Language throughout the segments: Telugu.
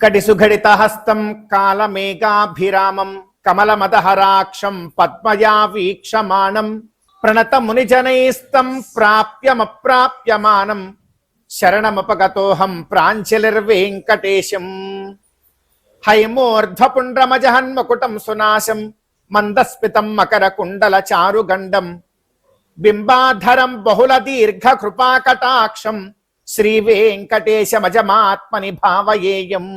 కటిసుఘడితహస్తం కాలమేఘాభిరామం కమలమదహరాక్షం పద్మయా వీక్షమాణం ప్రణత మునిజనైస్తం ప్రాప్యమప్రాప్యమానం శరణమపగతోహం ప్రాంజలిర్వేంకటేశం. హైమోర్ధ్వపుండ్రమజహన్మకుటం సునాశం మందస్మితం మకరకుండల చారుగండం బింబాధరం బహుళ దీర్ఘ కృపాకటాక్షం శ్రీవేంకటేశమజమాత్మని భావయేయం.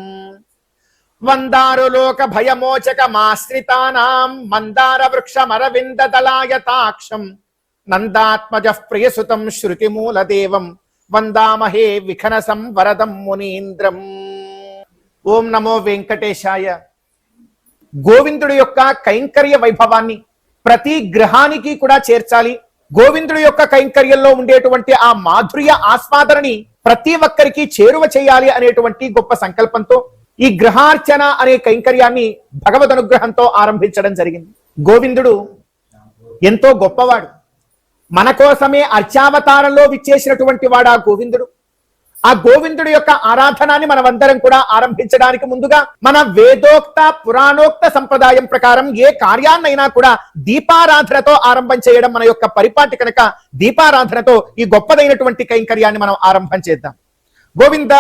వందారులోక భయమోచకమాశ్రితానాం మందార వృక్షమరవిందదలాయతాక్షం నందాత్మజః ప్రియసుతం శృతిమూలదేవం వందామహే విఖనసం వరదం మునీంద్రం. ఓం నమో వెంకటేశాయ. గోవిందుడి యొక్క కైంకర్య వైభవాన్ని ప్రతి గ్రహానికి కూడా చేర్చాలి. గోవిందుడి యొక్క కైంకర్యంలో ఉండేటువంటి ఆ మాధుర్య ఆస్వాదనని ప్రతి ఒక్కరికి చేరువ చేయాలి అనేటువంటి గొప్ప సంకల్పంతో ఈ గ్రహార్చన అనే కైంకర్యాన్ని భగవద్ అనుగ్రహంతో ఆరంభించడం జరిగింది. గోవిందుడు ఎంతో గొప్పవాడు. మన కోసమే అర్చావతారంలో విచ్చేసినటువంటి వాడు ఆ గోవిందుడు. ఆ గోవిందుడి యొక్క ఆరాధనాన్ని మనమందరం కూడా ఆరంభించడానికి ముందుగా మన వేదోక్త పురాణోక్త సంప్రదాయం ప్రకారం ఏ కార్యాన్నైనా కూడా దీపారాధనతో ఆరంభం చేయడం మన యొక్క పరిపాటి కనుక దీపారాధనతో ఈ గొప్పదైనటువంటి కైంకర్యాన్ని మనం ఆరంభం చేద్దాం. గోవింద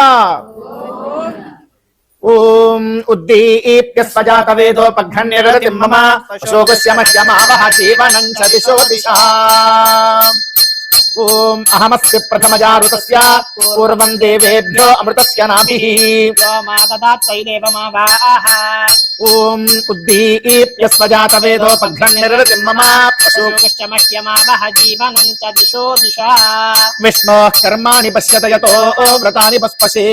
ఓం ఉద్దీప్య స్వజాత వేదోపఘ్రన్యరతిం మమ అశోకస్య మధ్యమావహ జీవనం చ దిశో దిశా. ఓం అహమస్య ప్రథమజారుతస్య పూర్వం దేవేభ్యో అమృతస్య నాభిః ఓం ఉద్దీప్య స్వజాత వేదోపఘ్రన్యరతిం మమ అశోకస్య మధ్యమావహ జీవనం చ దిశో దిశా. విష్ణోః కర్మాణి పశ్యత యతో వ్రతాని పస్పశే.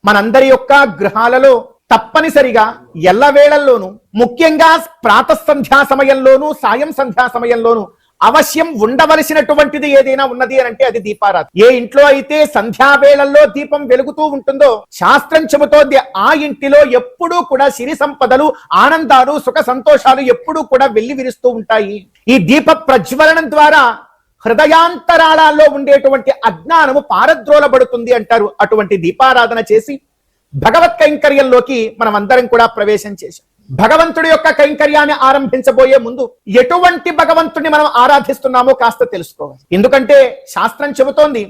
మనందరి యొక్క గృహాలలో తప్పనిసరిగా ఎల్లవేళల్లోనూ ముఖ్యంగా ప్రాతఃసంధ్యా సమయంలోనూ సాయం సంధ్యా సమయంలోనూ అవశ్యం ఉండవలసినటువంటిది ఏదైనా ఉన్నది అని అంటే అది దీపారాధన. ఏ ఇంట్లో అయితే సంధ్యావేళల్లో దీపం వెలుగుతూ ఉంటుందో శాస్త్రం చెబుతోంది ఆ ఇంటిలో ఎప్పుడూ కూడా సిరి సంపదలు ఆనందాలు సుఖ సంతోషాలు ఎప్పుడూ కూడా వెళ్లి విరుస్తూ ఉంటాయి. ఈ దీప ప్రజ్వలనం ద్వారా హృదయాంతరాళాల్లో ఉండేటువంటి అజ్ఞానము పారద్రోలబడుతుంది అంటారు. అటువంటి దీపారాధన చేసి భగవత్ కైంకర్యంలోకి మనం అందరం కూడా ప్రవేశం చేశాం. భగవంతుడి యొక్క కైంకర్యాన్ని ఆరంభించబోయే ముందు ఎటువంటి భగవంతుడిని మనం ఆరాధిస్తున్నామో కాస్త తెలుసుకోవాలి. ఎందుకంటే శాస్త్రం చెబుతోంది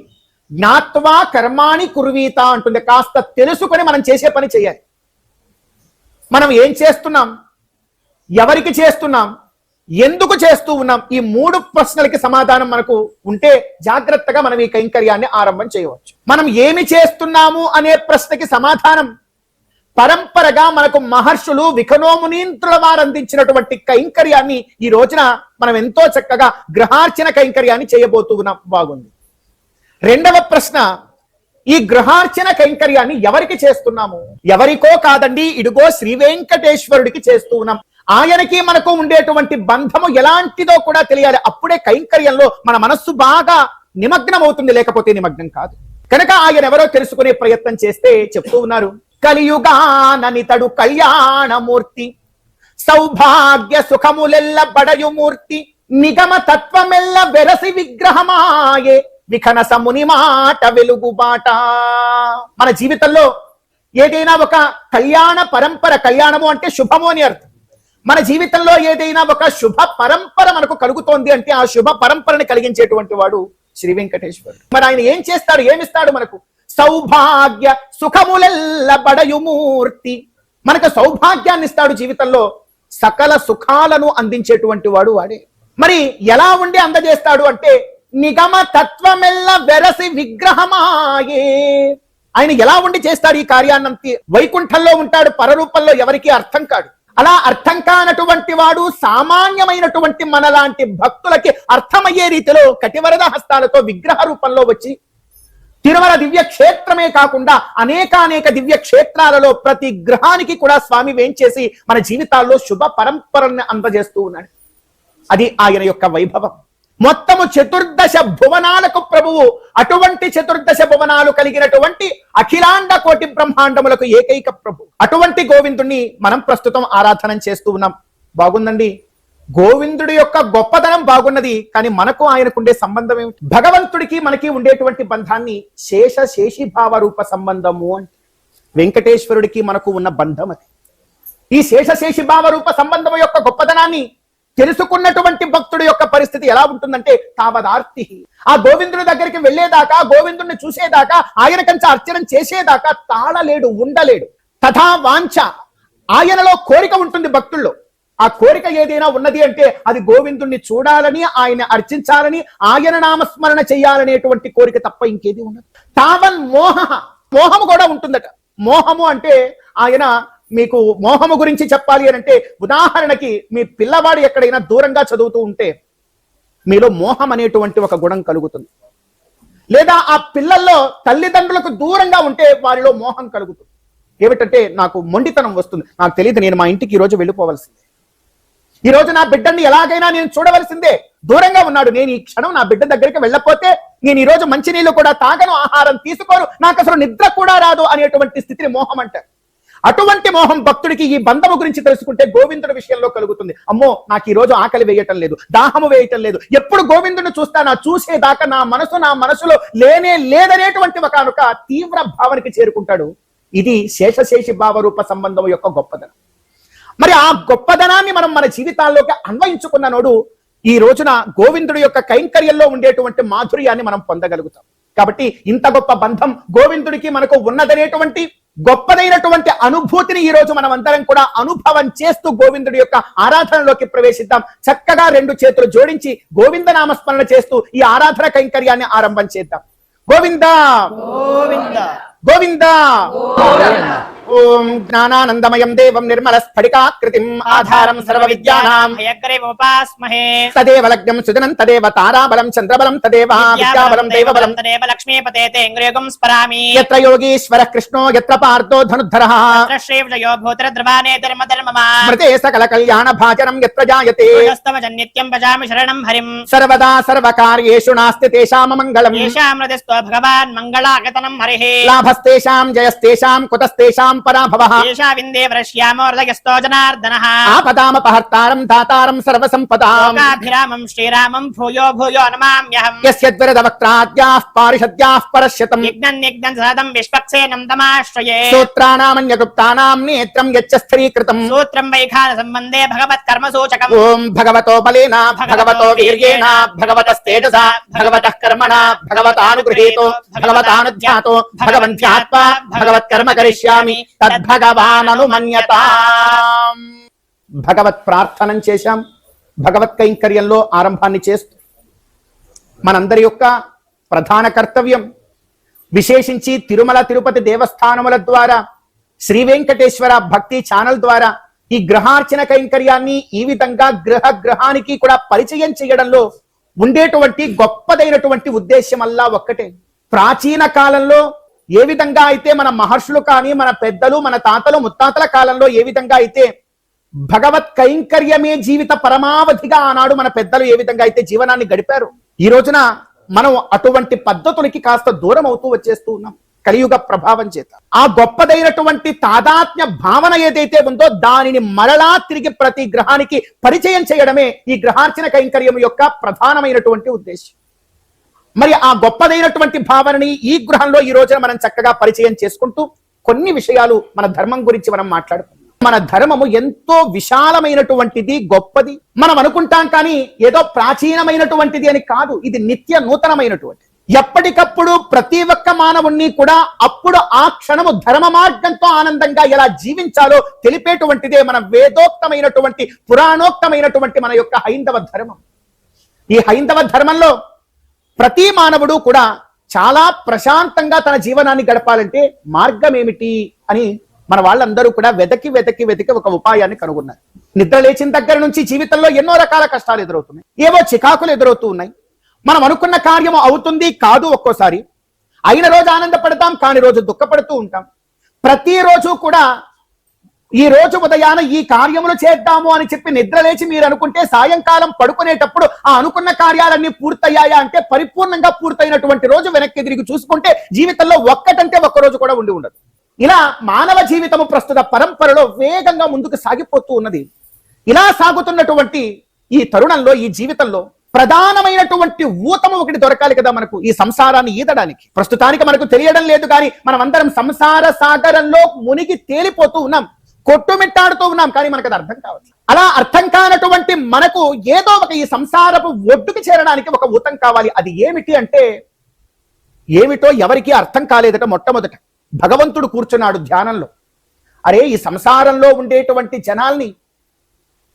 జ్ఞాత్వా కర్మాణి కుర్వీత అంటుంది. కాస్త తెలుసుకొని మనం చేసే పని చేయాలి. మనం ఏం చేస్తున్నాం, ఎవరికి చేస్తున్నాం, ఎందుకు చేస్తూ ఉన్నాం, ఈ 3 ప్రశ్నలకి సమాధానం మనకు ఉంటే జాగ్రత్తగా మనం ఈ కైంకర్యాన్ని ఆరంభం చేయవచ్చు. మనం ఏమి చేస్తున్నాము అనే ప్రశ్నకి సమాధానం పరంపరగా మనకు మహర్షులు విఖనోమునీంద్రుల వారు అందించినటువంటి కైంకర్యాన్ని ఈ రోజున మనం ఎంతో చక్కగా గ్రహార్చన కైంకర్యాన్ని చేయబోతూ ఉన్నాం. బాగుంది. రెండవ ప్రశ్న, ఈ గ్రహార్చన కైంకర్యాన్ని ఎవరికి చేస్తున్నాము? ఎవరికో కాదండి, ఇడుగో శ్రీ వెంకటేశ్వరుడికి చేస్తూ ఉన్నాం. ఆయనకి మనకు ఉండేటువంటి బంధము ఎలాంటిదో కూడా తెలియాలి. అప్పుడే కైంకర్యంలో మన మనస్సు బాగా నిమగ్నం అవుతుంది, లేకపోతే నిమగ్నం కాదు. కనుక ఆయన ఎవరో తెలుసుకునే ప్రయత్నం చేస్తే చెప్తూ ఉన్నారు, కలియుగాననితడు కళ్యాణమూర్తి సౌభాగ్య సుఖములెల్ల బడయుమూర్తి నిగమ తత్వమెల్ల వెరసి విగ్రహమాయే విఖనస ముని మాట వెలుగుబాట. మన జీవితంలో ఏదైనా ఒక కళ్యాణ పరంపర, కళ్యాణము అంటే శుభము అని అర్థం. మన జీవితంలో ఏదైనా ఒక శుభ పరంపర మనకు కలుగుతోంది అంటే ఆ శుభ పరంపరని కలిగించేటువంటి వాడు శ్రీ వెంకటేశ్వరుడు. మరి ఆయన ఏం చేస్తాడు, ఏమిస్తాడు మనకు? సౌభాగ్య సుఖములెల్ల బడయుమూర్తి. మనకు సౌభాగ్యాన్ని ఇస్తాడు. జీవితంలో సకల సుఖాలను అందించేటువంటి వాడు వాడే. మరి ఎలా ఉండి అందజేస్తాడు అంటే నిగమ తత్వమెల్ల వెరసి విగ్రహమాయే. ఆయన ఎలా ఉండి చేస్తాడు ఈ కార్యాన్నంతి? వైకుంఠంలో ఉంటాడు, పరరూపంలో ఎవరికి అర్థం కాడు. అలా అర్థం కానటువంటి వాడు సామాన్యమైనటువంటి మనలాంటి భక్తులకి అర్థమయ్యే రీతిలో కటివరద హస్తాలతో విగ్రహ రూపంలో వచ్చి తిరుమల దివ్య క్షేత్రమే కాకుండా అనేక దివ్య క్షేత్రాలలో ప్రతి గ్రహానికి కూడా స్వామి వేంచేసి మన జీవితాల్లో శుభ పరంపరని అందజేస్తూ ఉన్నాడు. అది ఆయన యొక్క వైభవం. మొత్తము చతుర్దశ భువనాలకు ప్రభువు, అటువంటి చతుర్దశ భువనాలు కలిగినటువంటి అఖిలాండ కోటి బ్రహ్మాండములకు ఏకైక ప్రభు, అటువంటి గోవిందుణ్ణి మనం ప్రస్తుతం ఆరాధన చేస్తూ ఉన్నాం. బాగుందండి. గోవిందుడి యొక్క గొప్పతనం బాగున్నది, కానీ మనకు ఆయనకుండే సంబంధం ఏమిటి? భగవంతుడికి మనకి ఉండేటువంటి బంధాన్ని శేషీభావ రూప సంబంధము అంటే వెంకటేశ్వరుడికి మనకు ఉన్న బంధం అది. ఈ శేషీభావ రూప సంబంధం యొక్క గొప్పతనాన్ని తెలుసుకున్నటువంటి భక్తుడి యొక్క పరిస్థితి ఎలా ఉంటుందంటే తావదార్తి, ఆ గోవిందుడి దగ్గరికి వెళ్లేదాకా, గోవిందుడిని చూసేదాకా, ఆయన కంచె అర్చన చేసేదాకా తాళలేడు, ఉండలేడు. తథా వాంఛ, ఆయనలో కోరిక ఉంటుంది భక్తుల్లో. ఆ కోరిక ఏదైనా ఉన్నది అంటే అది గోవిందుణ్ణి చూడాలని, ఆయన అర్చించాలని, ఆయన నామస్మరణ చేయాలనేటువంటి కోరిక తప్ప ఇంకేది ఉండదు. తావన్ మోహ, మోహము కూడా ఉంటుందట. మోహము అంటే ఆయన మీకు మోహము గురించి చెప్పాలి అని అంటే, ఉదాహరణకి మీ పిల్లవాడు ఎక్కడైనా దూరంగా చదువుతూ ఉంటే మీలో మోహం అనేటువంటి ఒక గుణం కలుగుతుంది. లేదా ఆ పిల్లల్లో తల్లిదండ్రులకు దూరంగా ఉంటే వారిలో మోహం కలుగుతుంది. ఏమిటంటే, నాకు మొండితనం వస్తుంది, నాకు తెలియదు, నేను మా ఇంటికి ఈరోజు వెళ్ళిపోవలసిందే, ఈ రోజు నా బిడ్డని ఎలాగైనా నేను చూడవలసిందే, దూరంగా ఉన్నాడు, నేను ఈ క్షణం నా బిడ్డ దగ్గరికి వెళ్ళకపోతే నేను ఈ రోజు మంచినీళ్ళు కూడా తాగను, ఆహారం తీసుకోను, నాకు అసలు నిద్ర కూడా రాదు అనేటువంటి స్థితిని మోహం అంటారు. అటువంటి మోహం భక్తుడికి ఈ బంధము గురించి తెలుసుకుంటే గోవిందుడి విషయంలో కలుగుతుంది. అమ్మో, నాకు ఈ రోజు ఆకలి వేయటం లేదు, దాహము వేయటం లేదు, ఎప్పుడు గోవిందుడిని చూస్తానా, చూసేదాకా నా మనసులో లేనే లేదనేటువంటి ఒక తీవ్ర భావనకి చేరుకుంటాడు. ఇది శేషి భావ రూప సంబంధం యొక్క గొప్పదనం. మరి ఆ గొప్పదనాన్ని మనం మన జీవితాల్లోకి అన్వయించుకున్న నోడు ఈ రోజున గోవిందుడి యొక్క కైంకర్యంలో ఉండేటువంటి మాధుర్యాన్ని మనం పొందగలుగుతాం. కాబట్టి ఇంత గొప్ప బంధం గోవిందుడికి మనకు ఉన్నదనేటువంటి గొప్పదైనటువంటి అనుభూతిని ఈ రోజు మనం అందరం కూడా అనుభవం చేస్తూ గోవిందుడి యొక్క ఆరాధనలోకి ప్రవేశిద్దాం. చక్కగా రెండు చేతులు జోడించి గోవింద నామస్మరణ చేస్తూ ఈ ఆరాధన కైంకర్యాన్ని ఆరంభం చేద్దాం. గోవింద గోవింద గోవింద. ఓం జ్ఞానానందమయం దేవం నిర్మల స్ఫటికాకృతిం ఆధారం సర్వ విద్యానాం హయగ్రీవోపాస్మహే తదేవ లగ్నం సుజనం తదేవ తారాబలం చంద్రబలం తదేవ విద్యాబలం దైవబలం తదేవ లక్ష్మీపతే ఇంద్రియగం స్మరామి. యత్ర యోగీశ్వరః కృష్ణో యత్ర పార్థో ధనుద్ధరః తత్ర శ్రీవిజయో భూతరద్రవానే ధర్మధర్మమా స్మృతే సకల కళ్యాణ భాజనం యత్ర జాయతే నిత్యం భజామి శరణం హరిం. సర్వదా సర్వకార్యేషు నాస్తి తేషాం మంగళం ఏషామృతస్తో భగవాన్ మంగళాగతనం హరిః. లాభస్తేషాం జయస్తేషాం కుతస్తేషాం పరాభవః. ఏషా విందే వరశ్యామో హృదయస్థో జనార్దనః. ఆపదామపహర్తారం దాతారం సర్వసంపదాం. లోకాభిరామం శ్రీరామం భూయో భూయో నమామ్యహం. యస్యద్వరద వక్త్రాద్యాః పారిషద్యాః పరశ్యతం. యజ్ఞం సదం విశ్వక్సేనం తమాశ్రయే. సూత్రాణామన్యగుప్తానాం నేత్రం యచ్చ స్థిరీకృతం. సూత్రం వైఖాన సంబంధే భగవత్ కర్మ సూచకం. ఓం భగవతో బలేన భగవతో వీర్యేణ భగవతస్తేజసా భగవతః కర్మణా భగవతానుగృహీతో భగవతానుధ్యాతో భగవంత్యాత్మా భగవత్కర్మ కరిష్యామి తద్భగవాన్ అనుమన్యతాం. భగవత్ ప్రార్థనం చేశాం. భగవత్ కైంకర్యంలో ఆరంభాన్ని చేస్తూ మనందరి యొక్క ప్రధాన కర్తవ్యం, విశేషించి తిరుమల తిరుపతి దేవస్థానముల ద్వారా, శ్రీ వెంకటేశ్వర భక్తి ఛానల్ ద్వారా ఈ గ్రహార్చన కైంకర్యాన్ని ఈ విధంగా గ్రహానికి కూడా పరిచయం చేయడంలో ఉండేటువంటి గొప్పదైనటువంటి ఉద్దేశ్యం అల్లా ఒక్కటే. ప్రాచీన కాలంలో ఏ విధంగా అయితే మన మహర్షులు కానీ, మన పెద్దలు, మన తాతలు ముత్తాతల కాలంలో ఏ విధంగా అయితే భగవత్ కైంకర్యమే జీవిత పరమావధిగా ఆనాడు మన పెద్దలు ఏ విధంగా అయితే జీవనాన్ని గడిపారు, ఈ రోజున మనం అటువంటి పద్ధతులకి కాస్త దూరం అవుతూ వచ్చేస్తూ ఉన్నాం కలియుగ ప్రభావం చేత. ఆ గొప్పదైనటువంటి తాదాత్మ్య భావన ఏదైతే ఉందో దానిని మరలా తిరిగి ప్రతి గ్రహానికి పరిచయం చేయడమే ఈ గ్రహార్చన కైంకర్యం యొక్క ప్రధానమైనటువంటి ఉద్దేశం. మరి ఆ గొప్పదైనటువంటి భావనని ఈ గృహంలో ఈ రోజున మనం చక్కగా పరిచయం చేసుకుంటూ కొన్ని విషయాలు మన ధర్మం గురించి మనం మాట్లాడుకుందాం. మన ధర్మము ఎంతో విశాలమైనటువంటిది, గొప్పది. మనం అనుకుంటాం కానీ ఏదో ప్రాచీనమైనటువంటిది అని కాదు. ఇది నిత్య నూతనమైనటువంటిది. ఎప్పటికప్పుడు ప్రతి ఒక్క మానవుణ్ణి కూడా అప్పుడు ఆ క్షణము ధర్మ మార్గంతో ఆనందంగా ఎలా జీవించాలో తెలిపేటువంటిదే మన వేదోక్తమైనటువంటి పురాణోక్తమైనటువంటి మన యొక్క హైందవ ధర్మం. ఈ హైందవ ధర్మంలో ప్రతి మానవుడు కూడా చాలా ప్రశాంతంగా తన జీవనాన్ని గడపాలంటే మార్గం ఏమిటి అని మన వాళ్ళందరూ కూడా వెతికి ఒక ఉపాయాన్ని కనుగొన్నారు. నిద్ర లేచిన దగ్గర నుంచి జీవితంలో ఎన్నో రకాల కష్టాలు ఎదురవుతున్నాయి, ఏవో చికాకులు ఎదురవుతూ ఉన్నాయి. మనం అనుకున్న కార్యము అవుతుంది కాదు, ఒక్కోసారి అయిన రోజు ఆనందపడతాం, కాని రోజు దుఃఖపడుతూ ఉంటాం. ప్రతిరోజు కూడా ఈ రోజు ఉదయాన ఈ కార్యములు చేద్దాము అని చెప్పి నిద్రలేచి మీరు అనుకుంటే సాయంకాలం పడుకునేటప్పుడు ఆ అనుకున్న కార్యాలన్నీ పూర్తయ్యాయా అంటే పరిపూర్ణంగా పూర్తయినటువంటి రోజు వెనక్కి తిరిగి చూసుకుంటే జీవితంలో ఒక్కటంటే ఒక్క రోజు కూడా ఉండి ఉండదు. ఇలా మానవ జీవితము ప్రస్తుత పరంపరలో వేగంగా ముందుకు సాగిపోతూ ఉన్నది. ఇలా సాగుతున్నటువంటి ఈ తరుణంలో, ఈ జీవితంలో ప్రధానమైనటువంటి ఊతము ఒకటి దొరకాలి కదా మనకు, ఈ సంసారాన్ని ఈదడానికి. ప్రస్తుతానికి మనకు తెలియడం లేదు కానీ మనం అందరం సంసార సాగరంలో మునిగి తేలిపోతూ ఉన్నాం, కొట్టుమిట్టాడుతూ ఉన్నాం, కానీ మనకు అది అర్థం కావచ్చు. అలా అర్థం కానటువంటి మనకు ఏదో ఒక ఈ సంసారపు ఒడ్డుకి చేరడానికి ఒక ఊతం కావాలి. అది ఏమిటి అంటే ఏమిటో ఎవరికి అర్థం కాలేదట. మొట్టమొదట భగవంతుడు కూర్చున్నాడు ధ్యానంలో. అరే, ఈ సంసారంలో ఉండేటువంటి జనాల్ని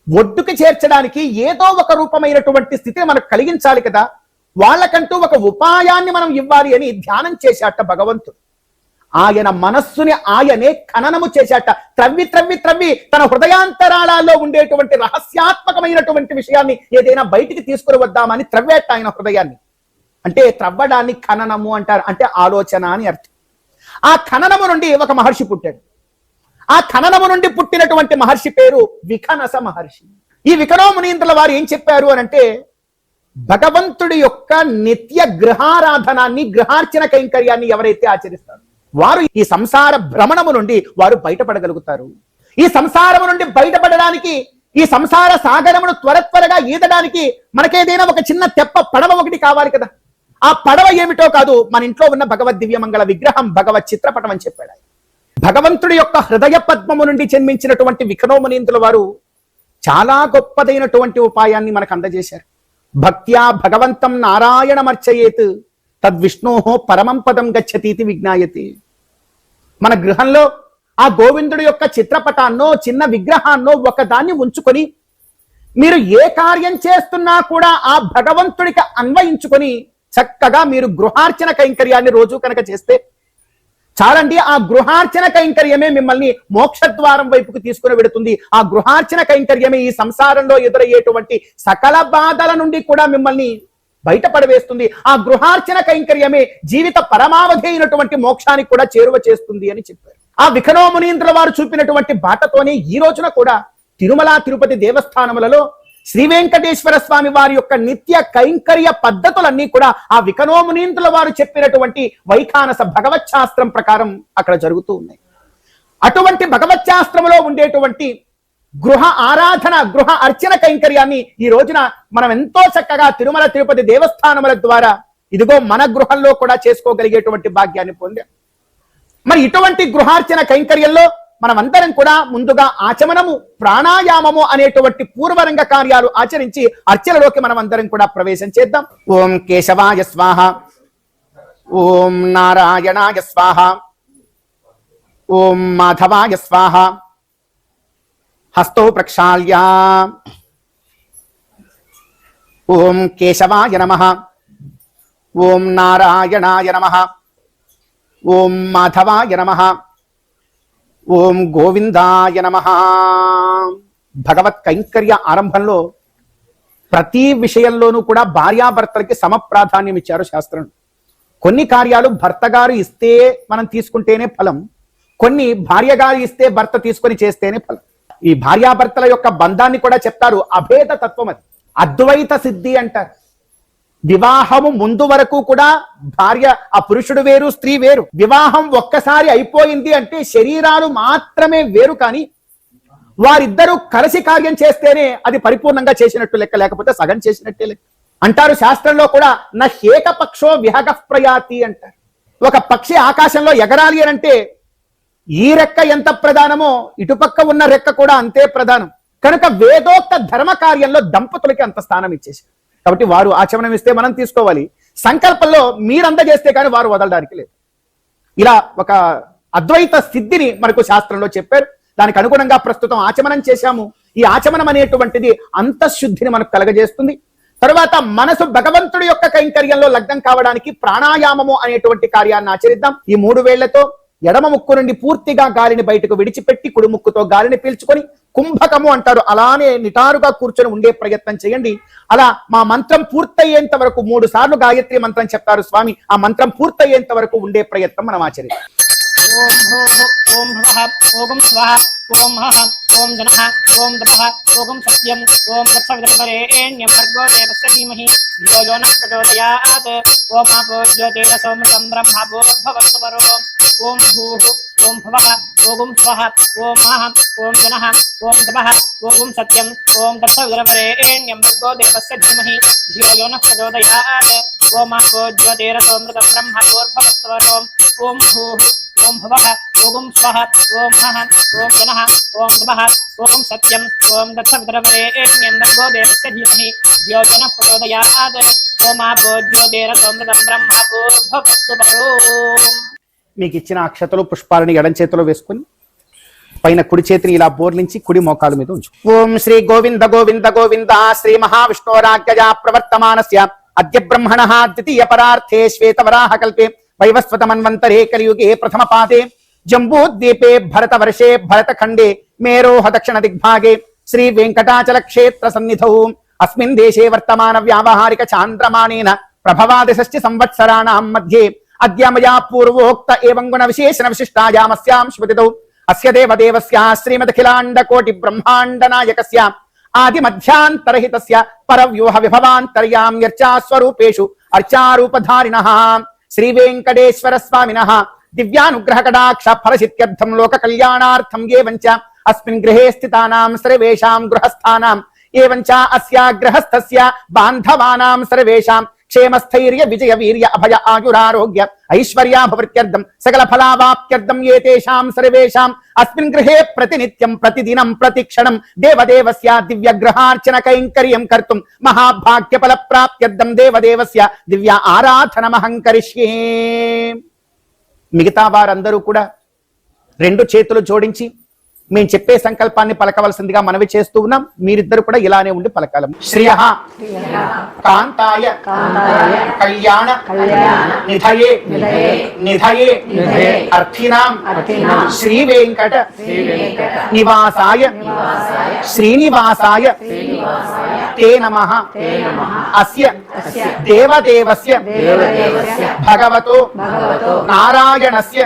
ఒడ్డుకి చేర్చడానికి ఏదో ఒక రూపమైనటువంటి స్థితిని మనకు కలిగించాలి కదా, వాళ్ళకంటూ ఒక ఉపాయాన్ని మనం ఇవ్వాలి అని ధ్యానం చేశాట భగవంతుడు. ఆయన మనస్సుని ఆయనే ఖననము చేశాట. త్రవ్వి త్రవ్వి త్రవ్వి తన హృదయాంతరాళాల్లో ఉండేటువంటి రహస్యాత్మకమైనటువంటి విషయాన్ని ఏదైనా బయటికి తీసుకుని వద్దామని త్రవ్వేట ఆయన హృదయాన్ని. అంటే త్రవ్వడాన్ని ఖననము అంటారు, అంటే ఆలోచన అని అర్థం. ఆ ఖననము నుండి ఒక మహర్షి పుట్టాడు. ఆ ఖననము నుండి పుట్టినటువంటి మహర్షి పేరు విఖనస మహర్షి. ఈ విఖనో మునీంద్రుల వారు ఏం చెప్పారు అని అంటే, భగవంతుడి యొక్క నిత్య గృహారాధనాన్ని, గృహార్చన కైంకర్యాన్ని ఎవరైతే ఆచరిస్తారో వారు ఈ సంసార భ్రమణము నుండి వారు బయటపడగలుగుతారు. ఈ సంసారము నుండి బయటపడడానికి, ఈ సంసార సాగరమును త్వరగా ఈదడానికి మనకేదైనా ఒక చిన్న తెప్ప పడవ ఒకటి కావాలి కదా. ఆ పడవ ఏమిటో కాదు, మన ఇంట్లో ఉన్న భగవద్ దివ్యమంగళ విగ్రహం, భగవత్ చిత్రపటం అని చెప్పాడు. భగవంతుడి యొక్క హృదయ పద్మము నుండి జన్మించినటువంటి విఖనో మునీంద్రుల వారు చాలా గొప్పదైనటువంటి ఉపాయాన్ని మనకు అందజేశారు. భక్త్యా భగవంతం నారాయణమర్చయేత్ తద్విష్ణో పరమం పదం గచ్చతీతి విజ్ఞాయతి. మన గృహంలో ఆ గోవిందుడి యొక్క చిత్రపటాన్నో చిన్న విగ్రహాన్నో ఒకదాన్ని ఉంచుకొని మీరు ఏ కార్యం చేస్తున్నా కూడా ఆ భగవంతుడికి అన్వయించుకొని చక్కగా మీరు గృహార్చన కైంకర్యాన్ని రోజు కనుక చేస్తే చాలండి. ఆ గృహార్చన కైంకర్యమే మిమ్మల్ని మోక్షద్వారం వైపుకు తీసుకుని వెడుతుంది. ఆ గృహార్చన కైంకర్యమే ఈ సంసారంలో ఎదురయ్యేటువంటి సకల బాధల నుండి కూడా మిమ్మల్ని బయటపడవేస్తుంది. ఆ గృహార్చన కైంకర్యమే జీవిత పరమావధి అయినటువంటి మోక్షానికి కూడా చేరువ చేస్తుంది అని చెప్పారు. ఆ విఖనో మునీంద్రుల వారు చూపినటువంటి బాటతోనే ఈ రోజున కూడా తిరుమల తిరుపతి దేవస్థానములలో శ్రీ వెంకటేశ్వర స్వామి వారి యొక్క నిత్య కైంకర్య పద్ధతులన్నీ కూడా ఆ విఖనో మునీంద్రుల వారు చెప్పినటువంటి వైఖానస భగవత్ శాస్త్రం ప్రకారం అక్కడ జరుగుతూ ఉన్నాయి. అటువంటి భగవత్ శాస్త్రంలో ఉండేటువంటి గృహ ఆరాధన, గృహ అర్చన కైంకర్యాన్ని ఈ రోజున మనం ఎంతో చక్కగా తిరుమల తిరుపతి దేవస్థానముల ద్వారా ఇదిగో మన గృహంలో కూడా చేసుకోగలిగేటువంటి భాగ్యాన్ని పొందాం. మరి ఇటువంటి గృహార్చన కైంకర్యంలో మనమందరం కూడా ముందుగా ఆచమనము, ప్రాణాయామము అనేటువంటి పూర్వరంగ కార్యాలు ఆచరించి అర్చనలోకి మనం అందరం కూడా ప్రవేశం చేద్దాం. ఓం కేశవాయ స్వాహ, ఓం నారాయణాయ స్వాహ, ఓం మాధవాయ స్వాహ. హస్తో ప్రక్షాళ్య. ఓం కేశవాయ నమః, ఓం నారాయణాయ నమః, ఓం మాధవాయ నమః, ఓం గోవిందాయ నమః. భగవత్ కైంకర్య ఆరంభంలో ప్రతి విషయంలోనూ కూడా భార్యాభర్తలకి సమ ప్రాధాన్యం ఇచ్చారు శాస్త్రం. కొన్ని కార్యాలు భర్త గారు ఇస్తే మనం తీసుకుంటేనే ఫలం, కొన్ని భార్య గారు ఇస్తే భర్త తీసుకొని చేస్తేనే ఫలం. ఈ భార్యాభర్తల యొక్క బంధాన్ని కూడా చెప్తారు, అభేద తత్వం, అది అద్వైత సిద్ధి అంటారు. వివాహము ముందు వరకు కూడా భార్య, ఆ పురుషుడు వేరు, స్త్రీ వేరు. వివాహం ఒక్కసారి అయిపోయింది అంటే శరీరాలు మాత్రమే వేరు, కానీ వారిద్దరూ కలిసి కార్యం చేస్తేనే అది పరిపూర్ణంగా చేసినట్టు లెక్క, లేకపోతే సగం చేసినట్టే లెక్క అంటారు. శాస్త్రంలో కూడా నా ఏకపక్షో విహగ ప్రయాతి అంటారు. ఒక పక్షి ఆకాశంలో ఎగరాలి అని అంటే ఈ రెక్క ఎంత ప్రధానమో ఇటుపక్క ఉన్న రెక్క కూడా అంతే ప్రధానం. కనుక వేదోక్త ధర్మ కార్యంలో దంపతులకి అంత స్థానం ఇచ్చేసి, కాబట్టి వారు ఆచమనం ఇస్తే మనం తీసుకోవాలి, సంకల్పంలో మీరందజేస్తే కానీ వారు వదలడానికి లేదు. ఇలా ఒక అద్వైత సిద్ధిని మనకు శాస్త్రంలో చెప్పారు. దానికి అనుగుణంగా ప్రస్తుతం ఆచమనం చేశాము. ఈ ఆచమనం అనేటువంటిది అంతఃశుద్ధిని మనకు కలగజేస్తుంది. తరువాత మనసు భగవంతుడి యొక్క కైంకర్యంలో లగ్నం కావడానికి ప్రాణాయామము అనేటువంటి కార్యాన్ని ఆచరిద్దాం. ఈ 3 వేళ్లతో ఎడమ ముక్కు నుండి పూర్తిగా గాలిని బయటకు విడిచిపెట్టి కుడి ముక్కుతో గాలిని పీల్చుకొని కుంభకము అంటారు, అలానే నిటారుగా కూర్చొని ఉండే ప్రయత్నం చేయండి. అలా మా మంత్రం పూర్తయ్యేంత వరకు 3 సార్లు గాయత్రి మంత్రం చెప్తారు స్వామి. ఆ మంత్రం పూర్తయ్యేంత వరకు ఉండే ప్రయత్నం మనం ఆచరిద్దాం. ఓం భూః ఓం భువః ఓం స్వః ఓం మహః ఓం జనః ఓం తపః ఓం సత్యం ఓం తత్సవితుర్వరేణ్యం భర్గో దేవస్య ధీమహి ధియో యో నః ప్రచోదయాత్ ఓం ఆపో జ్యోతిరసోమృతం బ్రహ్మ భూర్భువస్సు వరో ఓం భూః ఓం భువః ఓం స్వః ఓం మహః ఓం జనః ఓం తపః ఓం సత్యం ఓం తత్సవితుర్వరేణ్యం భర్గో దేవస్య ధీమహి ధియో యో నః ప్రచోదయాత్ ఓం ఆపో జ్యోతిరసోమృతం బ్రహ్మ భూర్భువస్సు వరో ఓం భూః ఓం భువః ఓం స్వః ఓం మహః ఓం జనః ఓం తపః ఓం సత్యం ఓం తత్సవితుర్వరేణ్యం భర్గో దేవస్య ధీమహి ధియో యో నః ప్రచోదయాత్ ఓం ఆపో జ్యోతిరసోమృతం బ్రహ్మ భూర్భువస్సు వరో. మీకు ఇచ్చిన అక్షతలు పుష్పాలని ఎడం చేతిలో వేసుకుని పైన కుడి చేతిని ఇలా బోర్లించి కుడి మోకాలు మీద ఉంచు. ఓం శ్రీ గోవింద గోవింద గోవింద శ్రీ మహావిష్ణోరాజ్ఞయా ప్రవర్తమానస్య అద్య బ్రహ్మణః ద్వితీయ పరార్థే శ్వేతవరాహ కల్పే వైవస్వత మన్వంతరే కలియుగే ప్రథమ పాదే జంబూద్వీపే భరతవర్షే భరతఖండే మేరోహ దక్షిణ దిగ్భాగే శ్రీ వెంకటాచల క్షేత్ర సన్నిధౌ అస్మిన్ దేశే వర్తమాన వ్యావహారిక చాంద్రమానేన ప్రభవాదిషష్టి సంవత్సరాణాం మధ్యే అద్య మయా పూర్వోక్త ఏవం గుణ విశేషణ విశిష్టాయామస్యాం స్మృతితౌ అస్య దేవదేవస్య శ్రీమదఖిలాండ కోటి బ్రహ్మాండ నాయకస్య ఆది మధ్యాంతరహితస్య పరవ్యూహ విభవాంతర్యామ్యర్చా స్వరూపేషు అర్చారూపధారిణః శ్రీ వెంకటేశ్వర స్వామినః దివ్యానుగ్రహ కటాక్ష ఫలసిద్ధ్యర్థం లోక కళ్యాణార్థం ఏవంచ అస్మిన్ గృహే స్థితానాం సర్వేషాం గృహస్థానాం ఏవంచ అస్య గృహస్థస్య బాంధవానాం సర్వేషాం క్షేమస్థైర్య విజయ వీర్య అభయ ఆయురారోగ్య ఐశ్వర్యాభవృత్యర్థం సకల ఫలావాప్త్యర్థం ఏతేషాం సర్వేషాం అస్మిన్ గృహే ప్రతినిత్యం ప్రతిదినం ప్రతిక్షణం దేవదేవస్య దివ్య గ్రహార్చన కైంకర్యం కర్తుం మహాభాగ్య ఫల ప్రాప్త్యర్థం దేవదేవస్య దివ్య ఆరాధనమహం కరిష్యే. మిగతా వారందరూ కూడా రెండు చేతులు జోడించి మేము చెప్పే సంకల్పాన్ని పలకవలసిందిగా మనవి చేస్తూ ఉన్నాం. మీరిద్దరు కూడా ఇలానే ఉండి పలకాలం. శ్రియ కాంతాయ కళ్యాణ నిధయే నిధయే అర్థినాం శ్రీ వెంకట నివాసాయ శ్రీనివాసాయ తే నమః. అస్య దేవదేవస్య భగవతో నారాయణస్య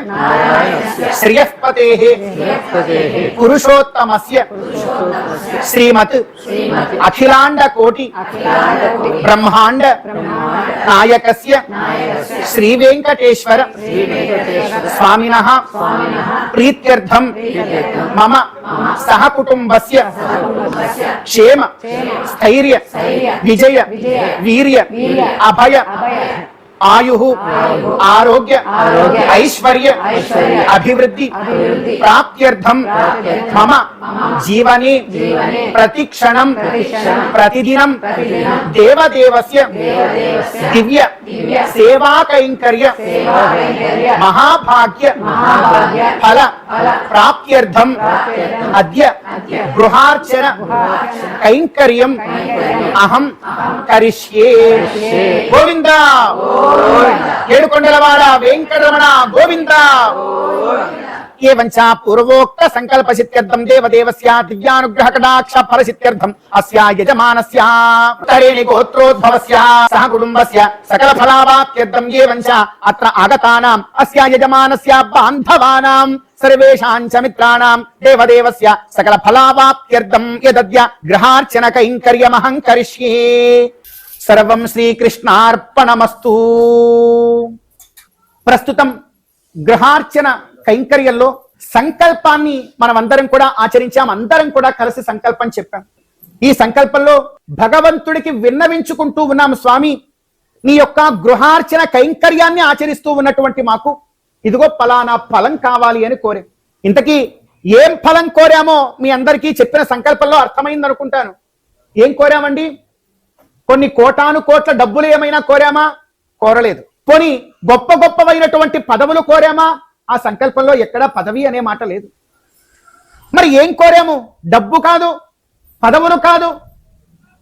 శ్రియఃపతేః పురుషోత్తమస్య శ్రీమత్ అఖిలాండ కోటి బ్రహ్మాండ నాయకస్య శ్రీ వెంకటేశ్వర స్వామినః ప్రీత్యర్థం మమ సహ కుటుంబస్య క్షేమ స్థైర్య విజయ వీర్య అభయ ఆయు ఆరోగ్య ఐశ్వర్య అభివృద్ధి ప్రాప్త్యర్థం మమ జీవనే ప్రతిక్షణం ప్రతిదినం దేవదేవస్య దివ్య సేవా కైంకర్య మహాభాగ్య ఫల ప్రాప్త్యర్థం అద్య గృహార్చన కైంకర్యం అహం కరిష్యే. గోవింద ఏడుకొండలవాడ వెంకటరమణ గోవింద. ఏవంచ పూర్వోక్త సంకల్ప సిద్ధ్యర్థం దేవదేవస్య దివ్యానుగ్రహ కటాక్ష ఫల సిద్ధ్యర్థం అస్య యజమానస్య ఉత్తరేణి గోత్రోద్భవస్య సహ కుటుంబస్య సకల ఫలావాప్త్యర్థం ఏవంచ అత్ర ఆగతానాం అస్య యజమానస్య బాంధవానాం సర్వేషాం చ మిత్రాణాం దేవదేవస్య సకల ఫలావాప్త్యర్థం యదద్య గృహార్చన కైంకర్యమహం కరిష్యే. సర్వం శ్రీకృష్ణార్పణమస్తు. ప్రస్తుతం గృహార్చన కైంకర్యంలో సంకల్పాన్ని మనం అందరం కూడా ఆచరించాం. అందరం కూడా కలిసి సంకల్పం చెప్పాం. ఈ సంకల్పంలో భగవంతుడికి విన్నవించుకుంటూ ఉన్నాం, స్వామి నీ యొక్క గృహార్చన కైంకర్యాన్ని ఆచరిస్తూ ఉన్నటువంటి మాకు ఇదిగో పలానా ఫలం కావాలి అని కోరాం. ఇంతకీ ఏం ఫలం కోరామో మీ అందరికీ చెప్పిన సంకల్పంలో అర్థమైంది అనుకుంటాను. ఏం కోరామండి? కొన్ని కోటాను కోట్ల డబ్బులు ఏమైనా కోరామా? కోరలేదు. పోనీ గొప్ప గొప్పవైనటువంటి పదవులు కోరామా? ఆ సంకల్పంలో ఎక్కడా పదవి అనే మాట లేదు. మరి ఏం కోరాము? డబ్బు కాదు, పదవులు కాదు.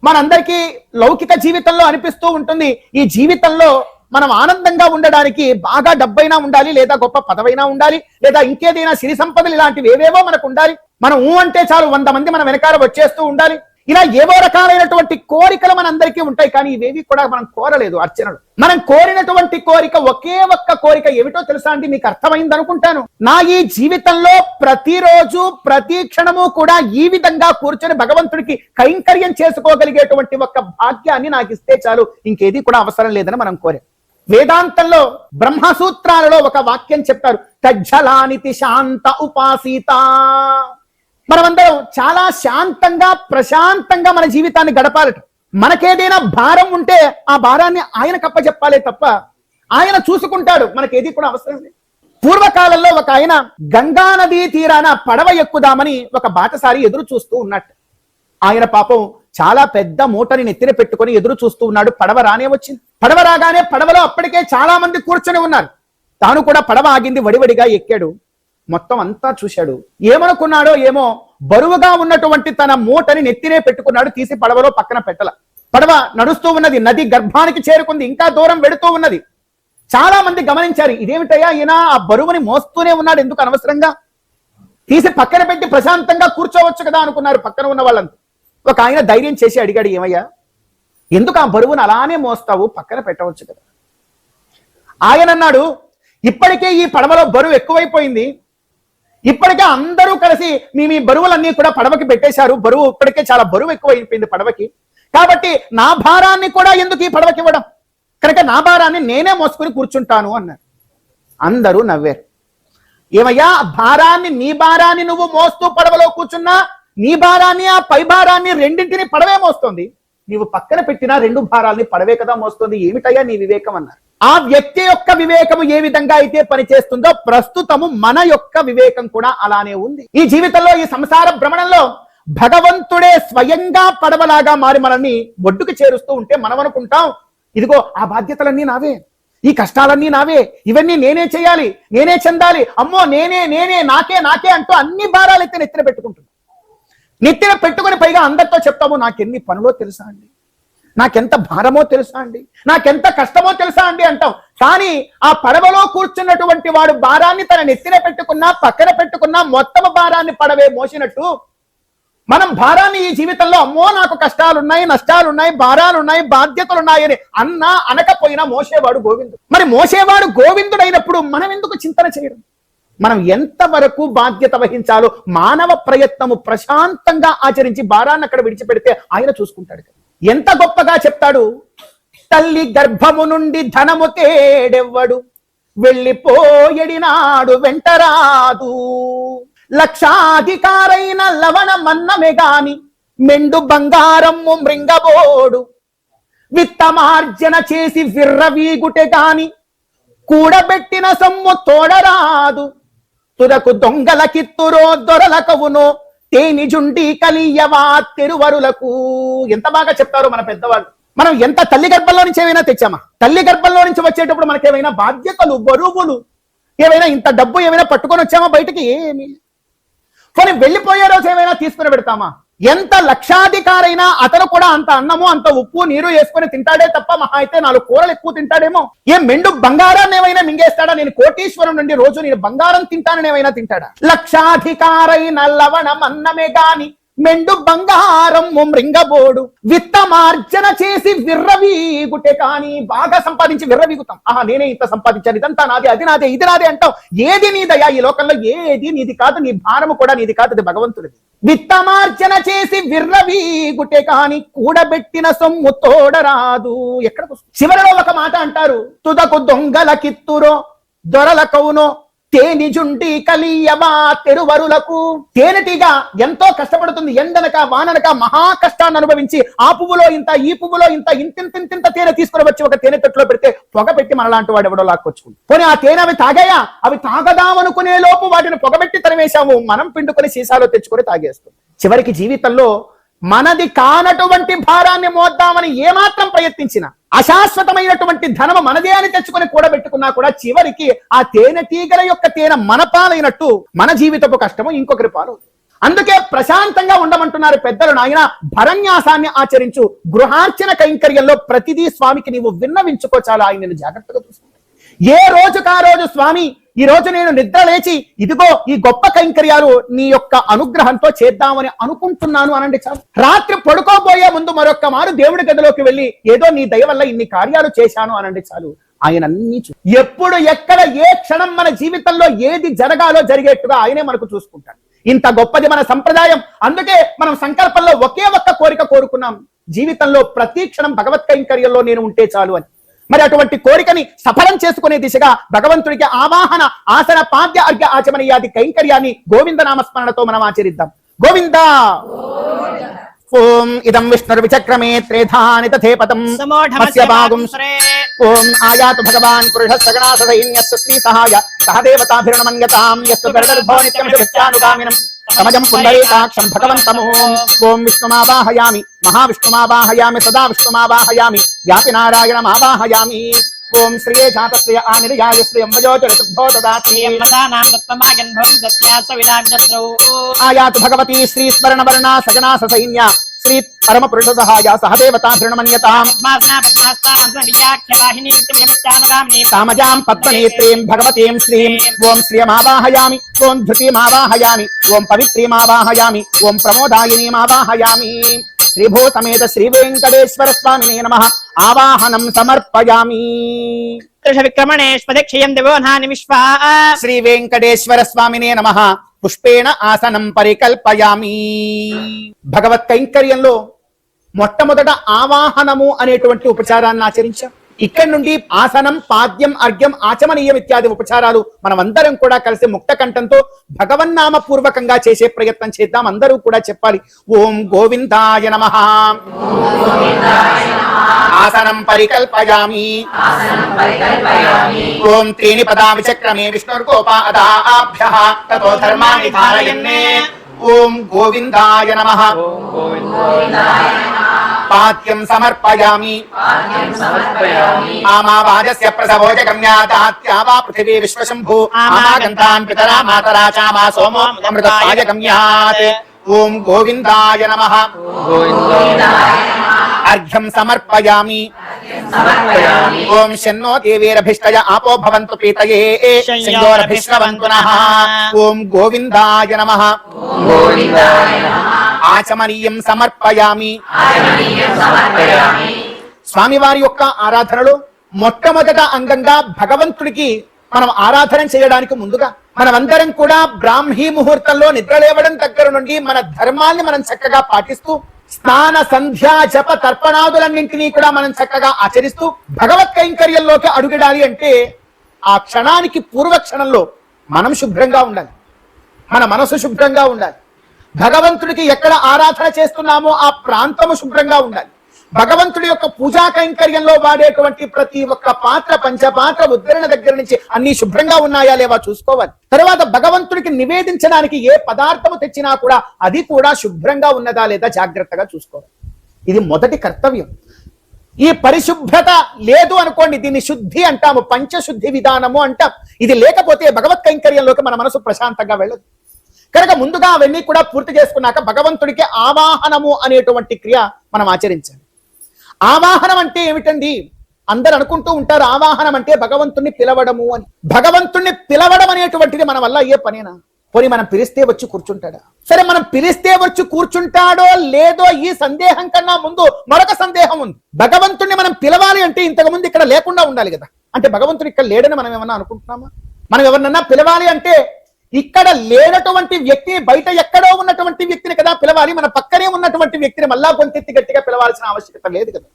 మనందరికీ లౌకిక జీవితంలో అనిపిస్తూ ఉంటుంది, ఈ జీవితంలో మనం ఆనందంగా ఉండడానికి బాగా డబ్బైనా ఉండాలి, లేదా గొప్ప పదవైనా ఉండాలి, లేదా ఇంకేదైనా సిరి సంపదలు ఇలాంటివి ఏవేవో మనకు ఉండాలి. మనం అంటే చాలు 100 మంది మన వెనకాల వచ్చేస్తూ ఉండాలి. ఇలా ఏవో రకాలైనటువంటి కోరికలు మనందరికీ ఉంటాయి, కానీ ఇవేవి కూడా మనం కోరలేదు అర్చనలు. మనం కోరినటువంటి కోరిక ఒకే ఒక్క కోరిక ఏమిటో తెలుసా అండి? మీకు అర్థమైంది అనుకుంటాను. నా ఈ జీవితంలో ప్రతిరోజు ప్రతి క్షణము కూడా ఈ విధంగా కూర్చొని భగవంతుడికి కైంకర్యం చేసుకోగలిగేటువంటి ఒక భాగ్యాన్ని నాకు ఇస్తే చాలు, ఇంకేది కూడా అవసరం లేదని మనం కోరాం. వేదాంతంలో బ్రహ్మసూత్రాలలో ఒక వాక్యం చెప్తారు, తజ్జలానితి శాంత ఉపాసీత. మనమందరం చాలా శాంతంగా ప్రశాంతంగా మన జీవితాన్ని గడపాలట. మనకేదైనా భారం ఉంటే ఆ భారాన్ని ఆయనకు అప్పచెప్పాలే తప్ప ఆయన చూసుకుంటాడు, మనకేది కూడా అవసరం లేదు. పూర్వకాలంలో ఒక ఆయన గంగా నదీ తీరాన పడవ ఎక్కుదామని ఒక బాటసారి ఎదురు చూస్తూ ఉన్నట్టు. ఆయన పాపం చాలా పెద్ద మూటని నెత్తిన పెట్టుకొని ఎదురు చూస్తూ ఉన్నాడు. పడవ రానే వచ్చింది. పడవ రాగానే పడవలో అప్పటికే చాలా మంది కూర్చొని ఉన్నారు. తాను కూడా పడవ ఆగింది, వడివడిగా ఎక్కాడు. మొత్తం అంతా చూశాడు. ఏమనుకున్నాడో ఏమో, బరువుగా ఉన్నటువంటి తన మూటని నెత్తినే పెట్టుకున్నాడు. తీసి పడవలో పక్కన పెట్టల. పడవ నడుస్తూ ఉన్నది, నది గర్భానికి చేరుకుంది, ఇంకా దూరం వెడుతూ ఉన్నది. చాలా మంది గమనించారు, ఇదేమిటయ్యా ఈయన ఆ బరువుని మోస్తూనే ఉన్నాడు, ఎందుకు అనవసరంగా తీసి పక్కన పెట్టి ప్రశాంతంగా కూర్చోవచ్చు కదా అనుకున్నారు పక్కన ఉన్న వాళ్ళంతా. ఒక ఆయన ధైర్యం చేసి అడిగాడు, ఏమయ్యా ఎందుకు ఆ బరువును అలానే మోస్తావు, పక్కన పెట్టవచ్చు కదా. ఆయన అన్నాడు, ఇప్పటికే ఈ పడవలో బరువు ఎక్కువైపోయింది, ఇప్పటికే అందరూ కలిసి మీ బరువులన్నీ కూడా పడవకి పెట్టేశారు, బరువు ఇప్పటికే చాలా బరువు ఎక్కువైపోయింది పడవకి, కాబట్టి నా భారాన్ని కూడా ఎందుకు ఈ పడవకి ఇవ్వడం, కనుక నా భారాన్ని నేనే మోసుకుని కూర్చుంటాను అన్నారు. అందరూ నవ్వారు. ఏమయ్యా, భారాన్ని నీ భారాన్ని నువ్వు మోస్తూ పడవలో కూర్చున్నా నీ భారాన్ని ఆ పై భారాన్ని రెండింటిని పడవే మోస్తుంది, నీవు పక్కన పెట్టిన రెండు భారాల్ని పడవే కదా మోస్తుంది, ఏమిటయ్యా నీ వివేకం అన్నారు. ఆ వ్యక్తి యొక్క వివేకము ఏ విధంగా అయితే పనిచేస్తుందో ప్రస్తుతము మన యొక్క వివేకం కూడా అలానే ఉంది. ఈ జీవితంలో ఈ సంసార భ్రమణంలో భగవంతుడే స్వయంగా పడవలాగా మారి మనల్ని ఒడ్డుకు చేరుస్తూ ఉంటే మనం అనుకుంటాం, ఇదిగో ఆ బాధ్యతలన్నీ నావే, ఈ కష్టాలన్నీ నావే, ఇవన్నీ నేనే చేయాలి, నేనే చెందాలి, అమ్మో నేనే నేనే నాకే నాకే అంటూ అన్ని భారాలు అయితే నెత్తిన పెట్టుకుంటున్నాం. నెత్తిన పెట్టుకుని పైగా అందరితో చెప్తాము, నాకెన్ని పనులో తెలుసా అండి, నాకెంత భారమో తెలుసా అండి, నాకెంత కష్టమో తెలుసా అండి అంటాం. కానీ ఆ పడవలో కూర్చున్నటువంటి వాడు భారాన్ని తన నెత్తిన పెట్టుకున్నా పక్కన పెట్టుకున్నా మొత్తం భారాన్ని పడవే మోసినట్టు మనం భారాన్ని ఈ జీవితంలో అమ్మో నాకు కష్టాలున్నాయి, నష్టాలున్నాయి, భారాలున్నాయి, బాధ్యతలున్నాయని అన్నా అనకపోయినా మోసేవాడు గోవిందుడు. మరి మోసేవాడు గోవిందుడైనప్పుడు మనం ఎందుకు చింతన చేయడం? మనం ఎంతవరకు బాధ్యత వహించాలో మానవ ప్రయత్నము ప్రశాంతంగా ఆచరించి భారాన్ని అక్కడ విడిచిపెడితే ఆయన చూసుకుంటాడు. ఎంత గొప్పగా చెప్తాడు, తల్లి గర్భము నుండి ధనము తేడెవ్వడు, వెళ్ళిపోయడినాడు వెంటరాదు, లక్షాధికారైన లవణ మన్నమే గాని మెండు బంగారము మృంగబోడు, విత్తమార్జన చేసి విర్రవీగుటె గాని కూడబెట్టిన సొమ్ము తోడరాదు, తుదకు దొంగల కిత్తురో దొరలకవునో తేని జుండి కలియవా తెరువరులకు. ఎంత బాగా చెప్తారో మన పెద్దవాళ్ళు. మనం ఎంత తల్లి గర్భంలో నుంచి ఏమైనా తెచ్చామా? తల్లి గర్భంలో నుంచి వచ్చేటప్పుడు మనకేమైనా బాధ్యతలు, బరువులు, ఏమైనా ఇంత డబ్బు ఏమైనా పట్టుకొని వచ్చామా బయటికి? ఏమి. కానీ వెళ్ళిపోయే రోజు ఏమైనా తీసుకుని పెడతామా? ఎంత లక్షాధికారైనా అతను కూడా అంత అన్నము అంత ఉప్పు నీరు వేసుకుని తింటాడే తప్ప మహా అయితే 4 కూరలు ఎక్కువ తింటాడేమో. ఏ మెండు బంగారాన్ని ఏమైనా మింగేస్తాడా? నేను కోటీశ్వరం నుండి రోజు నేను బంగారం తింటానని ఏమైనా తింటాడా? లక్షాధికారైన లవణం అన్నమే గాని మెండు బంగారం మృంగబోడు, విత్తమార్జన చేసి విర్రవీగుటే కానీ. బాగా సంపాదించి విర్రవీగుతాం, ఆహా నేనే ఇంత సంపాదించాను, ఇదంతా నాదే, అది నాదే, ఇది నాదే అంటాం. ఏది నీదయా? ఈ లోకంలో ఏది నీది కాదు, నీ భారము కూడా నీది కాదు, అది భగవంతుడిది. విత్తమార్జన చేసి విర్రవీగుటే కాని కూడబెట్టిన సొమ్ము తోడరాదు. ఎక్కడికి చివరిలో ఒక మాట అంటారు, తుదకు దొంగల కిత్తురో దొరలకవునో తేని జుండి కలియవా తెరువరులకు. తేనెటీగా ఎంతో కష్టపడుతుంది, ఎండనక వాననక మహా కష్టాన్ని అనుభవించి ఆ పువ్వులో ఇంత ఈ పువ్వులో ఇంత ఇంతింత తేనె తీసుకుని వచ్చి ఒక తేనె తొట్టులో పెడితే పొగ పెట్టి మనలాంటి వాడు ఎవడో లాక్కొచ్చుకుంది. పోనీ ఆ తేనె అవి తాగాయా? అవి తాగదామనుకునే లోపు వాటిని పొగబెట్టి తరివేశాము, మనం పిండుకొని సీసాలో తెచ్చుకొని తాగేస్తాం. చివరికి జీవితంలో మనది కానటువంటి భారాన్ని మోద్దామని ఏమాత్రం ప్రయత్నించినా, అశాశ్వతమైనటువంటి ధనము మనదే అని తెచ్చుకొని కూడబెట్టుకున్నా కూడా చివరికి ఆ తేనెటీగల యొక్క తేనె మన పాలైనట్టు మన జీవితపు కష్టము ఇంకొకరి పాలు. అందుకే ప్రశాంతంగా ఉండమంటున్నారు పెద్దలు. నాయన భరన్యాసాన్ని ఆచరించు, గృహార్చన కైంకర్యంలో ప్రతిదీ స్వామికి నీవు విన్నవించుకో, చాలా ఆయన జాగ్రత్తగా చూసుకుంటాడు. ఏ రోజుకా రోజు స్వామి ఈ రోజు నేను నిద్ర లేచి ఇదిగో ఈ గొప్ప కైంకర్యాలు నీ యొక్క అనుగ్రహంతో చేద్దామని అనుకుంటున్నాను అనండి చాలు. రాత్రి పడుకోబోయే ముందు మరొక్క మారు దేవుడి గదిలోకి వెళ్ళి ఏదో నీ దయ వల్ల ఇన్ని కార్యాలు చేశాను అనండి చాలు. ఆయన అన్ని ఎప్పుడు ఎక్కడ ఏ క్షణం మన జీవితంలో ఏది జరగాలో జరిగేట్టుగా ఆయనే మనకు చూసుకుంటాడు. ఇంత గొప్పది మన సంప్రదాయం. అందుకే మనం సంకల్పంలో ఒకే ఒక్క కోరిక కోరుకున్నాం, జీవితంలో ప్రతి క్షణం భగవత్ కైంకర్యంలో నేను ఉంటే చాలు అని. మరి అటువంటి కోరికని సఫలం చేసుకునే దిశగా భగవంతుడికి ఆవాహన, ఆసన, పాద్య, అర్ఘ్య, ఆచమనీయాది కైంకర్యాన్ని గోవిందనామస్మరణతో మనం ఆచరిద్దాం. గోవింద. ఓం ఇదం విష్ణుర్విచక్రమే త్రేధాని తథేపతం మత్స్య భాగం. ఓం ఆయాతు భగవాన్ పురుష సగణా సదైన్యస్య శ్రీ సహాయ సహదేవతాభిర్ణమన్యతాం యస్సు గరుడర్భో నిత్యం శివస్యానుగామినం సమజం పుండరీకాక్షం భగవంతమో. ఓం విష్ణుమావాహయామి, మహావిష్ణుమావాహయామి, సదా విష్ణుమావాహయామి, వ్యాపి నారాయణమావాహయామి. ఓం శ్రీయే జాతశ్రియ ఆనిర్యాయ శ్రియం వయోచరితుభ్యో దదాతి. ఆయాతు భగవతి శ్రీ స్మరణవర్ణ సగణా సైన్య శ్రీ పరమ పురుష సహాయ సహదేవతాభిర్ణమన్యతాం సామజాం పద్మనేత్రీం భగవతీం శ్రీం. ఓం శ్రియమావాహయామి, ఓం ధృతిమావాహయామి, ఓం పవిత్రీమావాహయామి, ఓం ప్రమోదాయినీమావాహయామి. శ్రీభూ సమేత శ్రీ వెంకటేశ్వర స్వామినే నమః. ఆవాహనం సమర్పయామి. విక్రమణేష్పదక్షయం దివోనాని విశ్వా. శ్రీ వెంకటేశ్వర స్వామినే నమః. పుష్పేణ ఆసనం పరికల్పయామి. భగవత్ కైంకర్యంలో మొట్టమొదట ఆవాహనము అనేటువంటి ఉపచారాన్ని ఆచరించాం. ఇక్కడి నుండి ఆసనం, పాద్యం, అర్ఘ్యం, ఆచమనీయం ఇత్యాది ఉపచారాలు మనమందరం కూడా కలిసి ముక్త కంఠంతో భగవన్నామ పూర్వకంగా చేసే ప్రయత్నం చేద్దాం. అందరూ కూడా చెప్పాలి. ఓం గోవిందాయ నమః. ఆసనం పరికల్పయామి. ఓం త్రీణి పదా విచక్రమే విష్ణుర్గోపాదాభ్యః తతో ధర్మాణి ధారయన్నే. ఓం గోవిందాయ నమః. పాద్యం సమర్పయామి. ఆమావాజస్య ప్రసవో జగమ్యాదాత్యావా పృథివీ విశ్వశంభూ ఆమాగంతాన్ పితరా మాతరా చామా సోమో అమృతపాయ గమ్యాత్. ఓం గోవిందాయ నమః. అర్ఘ్యం సమర్పయామి. ఓం శన్నో దేవీరభిష్టయ ఆపో భవంతు ప్రీతయే శంయోరభిశ్రవంతు నః. ఓం గోవిందాయ నమః. ఆచమనీయం సమర్పయామి. స్వామివారి యొక్క ఆరాధనలో మొట్టమొదట అంగంగా భగవంతుడికి మనం ఆరాధన చేయడానికి ముందుగా మనమందరం కూడా బ్రాహ్మీ ముహూర్తంలో నిద్రలేవడం దగ్గర నుండి మన ధర్మాన్ని మనం చక్కగా పాటిస్తూ స్నాన, సంధ్యా, జప, తర్పణాదులన్నింటినీ కూడా మనం చక్కగా ఆచరిస్తూ భగవత్ కైంకర్యంలోకి అడుగడాలి అంటే ఆ క్షణానికి పూర్వ క్షణంలో మనం శుభ్రంగా ఉండాలి, మన మనసు శుభ్రంగా ఉండాలి. భగవంతుడికి ఎక్కడ ఆరాధన చేస్తున్నామో ఆ ప్రాంతము శుభ్రంగా ఉండాలి. భగవంతుడి యొక్క పూజా కైంకర్యంలో వాడేటువంటి ప్రతి ఒక్క పాత్ర, పంచపాత్ర, ఉద్ధరణ దగ్గర నుంచి అన్ని శుభ్రంగా ఉన్నాయా లేవా చూసుకోవాలి. తర్వాత భగవంతుడికి నివేదించడానికి ఏ పదార్థము తెచ్చినా కూడా అది కూడా శుభ్రంగా ఉన్నదా లేదా జాగ్రత్తగా చూసుకోవాలి. ఇది మొదటి కర్తవ్యం. ఈ పరిశుభ్రత లేదు అనుకోండి, దీన్ని శుద్ధి అంటాము, పంచశుద్ధి విధానము అంటాం. ఇది లేకపోతే భగవత్ కైంకర్యంలోకి మన మనసు ప్రశాంతంగా వెళ్ళదు. కనుక ముందుగా అవన్నీ కూడా పూర్తి చేసుకున్నాక భగవంతుడికి ఆవాహనము అనేటువంటి క్రియ మనం ఆచరించాలి. ఆవాహనం అంటే ఏమిటండి? అందరు అనుకుంటూ ఉంటారు ఆవాహనం అంటే భగవంతుణ్ణి పిలవడము అని. భగవంతుణ్ణి పిలవడం అనేటువంటిది మన వల్ల అయ్యే పనేనా? పోనీ మనం పిలిస్తే వచ్చి కూర్చుంటాడా? సరే, మనం పిలిస్తే వచ్చి కూర్చుంటాడో లేదో ఈ సందేహం కన్నా ముందు మరొక సందేహం ఉంది. భగవంతుణ్ణి మనం పిలవాలి అంటే ఇంతకు ముందు ఇక్కడ లేకుండా ఉండాలి కదా. అంటే భగవంతుడు ఇక్కడ లేడని మనం ఏమన్నా అనుకుంటున్నామా? మనం ఎవరినన్నా పిలవాలి అంటే ఇక్కడ లేనటువంటి వ్యక్తిని, బయట ఎక్కడో ఉన్నటువంటి వ్యక్తిని కదా పిలవాలి. మన పక్కనే ఉన్నటువంటి వ్యక్తిని మళ్ళా గొంతెత్తి గట్టిగా పిలవాల్సిన ఆవశ్యకత లేదు కదా.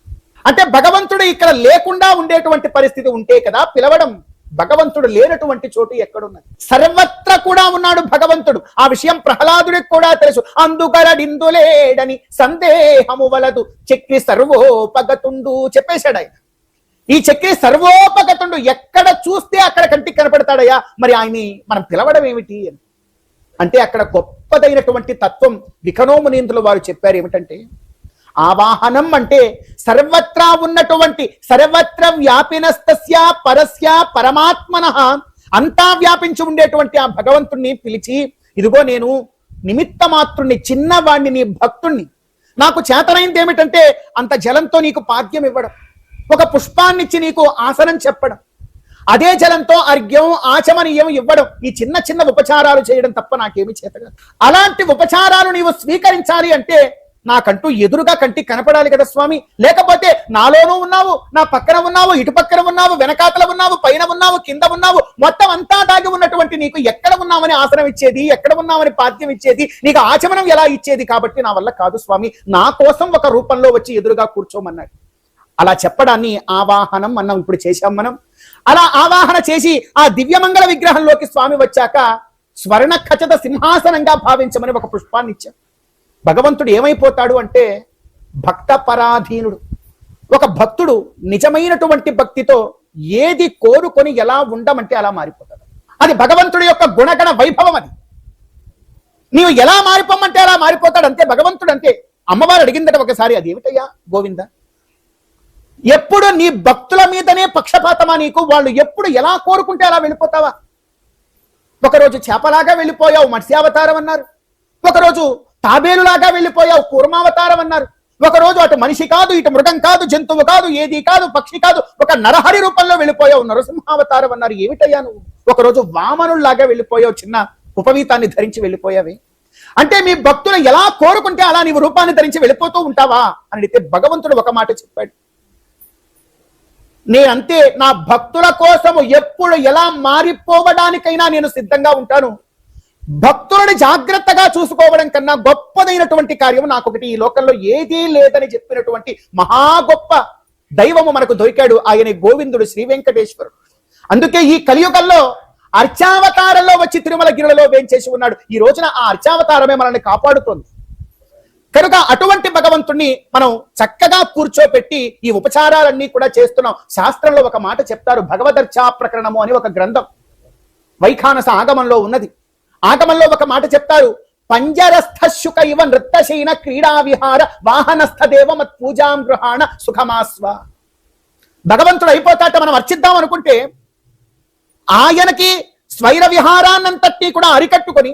అంటే భగవంతుడు ఇక్కడ లేకుండా ఉండేటువంటి పరిస్థితి ఉంటే కదా పిలవడం. భగవంతుడు లేనటువంటి చోటు ఎక్కడున్నది? సర్వత్రా కూడా ఉన్నాడు భగవంతుడు. ఆ విషయం ప్రహ్లాదుడికి కూడా తెలుసు. అందుకరడిందులేడని సందేహము వలదు చక్రి సర్వోపగతుండు చెప్పేశాడు ఆయన. ఈ చక్రి సర్వోపగతుండు, ఎక్కడ చూస్తే అక్కడ కంటికి కనపడతాడయ్యా. మరి ఆయన్ని మనం పిలవడం ఏమిటి అంటే అక్కడ గొప్పదైనటువంటి తత్వం విఖనోమునీంద్రులు వారు చెప్పారు. ఏమిటంటే ఆవాహనం అంటే సర్వత్రా ఉన్నటువంటి, సర్వత్ర వ్యాపినస్తస్య పరస్య పరమాత్మనః, అంతా వ్యాపించి ఉండేటువంటి ఆ భగవంతుణ్ణి పిలిచి, ఇదిగో నేను నిమిత్త మాత్రుణ్ణి, చిన్నవాణ్ణి, నీ భక్తుణ్ణి, నాకు చేతనైంది ఏమిటంటే అంత జలంతో నీకు పాద్యం ఇవ్వడం, ఒక పుష్పాన్నిచ్చి నీకు ఆసనం చెప్పడం, అదే జలంతో అర్ఘ్యం ఆచమనీయం ఇవ్వడం, ఈ చిన్న చిన్న ఉపచారాలు చేయడం తప్ప నాకేమి చేతగా. అలాంటి ఉపచారాలు నీవు స్వీకరించాలి అంటే నాకంటూ ఎదురుగా కంటికి కనపడాలి కదా స్వామి. లేకపోతే నాలోనూ ఉన్నావు, నా పక్కన ఉన్నావు, ఇటు పక్కన ఉన్నావు, వెనకాతల ఉన్నావు, పైన ఉన్నావు, కింద ఉన్నావు, మొత్తం అంతా దాగి ఉన్నటువంటి నీకు ఎక్కడ ఉన్నామని ఆసనం ఇచ్చేది, ఎక్కడ ఉన్నామని పాద్యం ఇచ్చేది, నీకు ఆచమనం ఎలా ఇచ్చేది? కాబట్టి నా వల్ల కాదు స్వామి, నా కోసం ఒక రూపంలో వచ్చి ఎదురుగా కూర్చోమన్నాడు. అలా చెప్పడాన్ని ఆవాహనం అన్నాం. ఇప్పుడు చేశాం మనం. అలా ఆవాహన చేసి ఆ దివ్యమంగళ విగ్రహంలోకి స్వామి వచ్చాక స్వర్ణ ఖచ్చిత సింహాసనంగా భావించమని ఒక పుష్పాన్ని ఇచ్చాం. భగవంతుడు ఏమైపోతాడు అంటే భక్త పరాధీనుడు. ఒక భక్తుడు నిజమైనటువంటి భక్తితో ఏది కోరుకొని ఎలా ఉండమంటే అలా మారిపోతాడు. అది భగవంతుడి యొక్క గుణగణ వైభవం. అది నీవు ఎలా మారిపోమంటే అలా మారిపోతాడు. అంతే భగవంతుడు. అంతే అమ్మవారు అడిగిందట ఒకసారి, అదేమిటయ్యా గోవింద, ఎప్పుడు నీ భక్తుల మీదనే పక్షపాతమా నీకు? వాళ్ళు ఎప్పుడు ఎలా కోరుకుంటే అలా వెళ్ళిపోతావా? ఒకరోజు చేపలాగా వెళ్ళిపోయావు, మత్స్యావతారం అన్నారు. ఒకరోజు తాబేలులాగా వెళ్ళిపోయావు, కూర్మావతారం అన్నారు. ఒకరోజు అటు మనిషి కాదు, ఇటు మృగం కాదు, జంతువు కాదు, ఏది కాదు, పక్షి కాదు, ఒక నరహరి రూపంలో వెళ్ళిపోయావు, నరసింహావతారం అన్నారు. ఏమిటయ్యా నువ్వు? ఒకరోజు వామనుల్లాగా వెళ్ళిపోయావు, చిన్న ఉపవీతాన్ని ధరించి వెళ్ళిపోయావి. అంటే మీ భక్తులు ఎలా కోరుకుంటే అలా నీవు రూపాన్ని ధరించి వెళ్ళిపోతూ ఉంటావా అని అడిగితే భగవంతుడు ఒక మాట చెప్పాడు, నేనంతే, నా భక్తుల కోసము ఎప్పుడు ఎలా మారిపోవడానికైనా నేను సిద్ధంగా ఉంటాను. భక్తులని జాగ్రత్తగా చూసుకోవడం కన్నా గొప్పదైనటువంటి కార్యం నాకొకటి ఈ లోకంలో ఏదీ లేదని చెప్పినటువంటి మహా గొప్ప దైవము మనకు దొరికాడు. ఆయన గోవిందుడు, శ్రీ వెంకటేశ్వరుడు. అందుకే ఈ కలియుగంలో అర్చావతారంలో వచ్చి తిరుమల గిరులలో వేంచేసి ఉన్నాడు. ఈ రోజున ఆ అర్చావతారమే మనల్ని కాపాడుతోంది. కనుక అటువంటి భగవంతుణ్ణి మనం చక్కగా కూర్చోపెట్టి ఈ ఉపచారాలన్నీ కూడా చేస్తున్నాం. శాస్త్రంలో ఒక మాట చెప్తారు, భగవదర్చా ప్రకరణము అని ఒక గ్రంథం వైఖానస ఆగమంలో ఉన్నది. ఆగమంలో ఒక మాట చెప్తారు, పంజరస్థశుక ఇవ నృత్తశైన క్రీడా విహార వాహనస్థ దేవ మత్ పూజాం గృహాణ సుఖమాస్వ. భగవంతుడు అయిపోతాట మనం అర్చిద్దాం అనుకుంటే ఆయనకి స్వైర విహారాన్నంతటినీ కూడా అరికట్టుకొని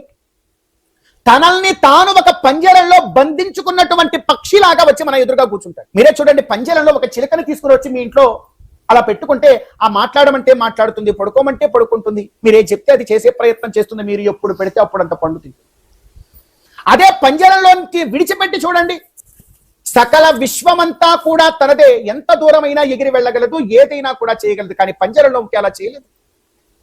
తనల్ని తాను ఒక పంజరంలో బంధించుకున్నటువంటి పక్షిలాగా వచ్చి మన ఎదురుగా కూర్చుంటాడు. మీరే చూడండి, పంజరంలో ఒక చిలకని తీసుకుని వచ్చి మీ ఇంట్లో అలా పెట్టుకుంటే ఆ మాట్లాడమంటే మాట్లాడుతుంది, పడుకోమంటే పడుకుంటుంది, మీరే చెప్తే అది చేసే ప్రయత్నం చేస్తుంది, మీరు ఎప్పుడు పెడితే అప్పుడు అంత పండుతుంది. అదే పంజరంలోకి విడిచిపెట్టి చూడండి, సకల విశ్వమంతా కూడా తనదే, ఎంత దూరమైనా ఎగిరి వెళ్ళగలదు, ఏదైనా కూడా చేయగలదు. కానీ పంజరంలోకి అలా చేయలేదు.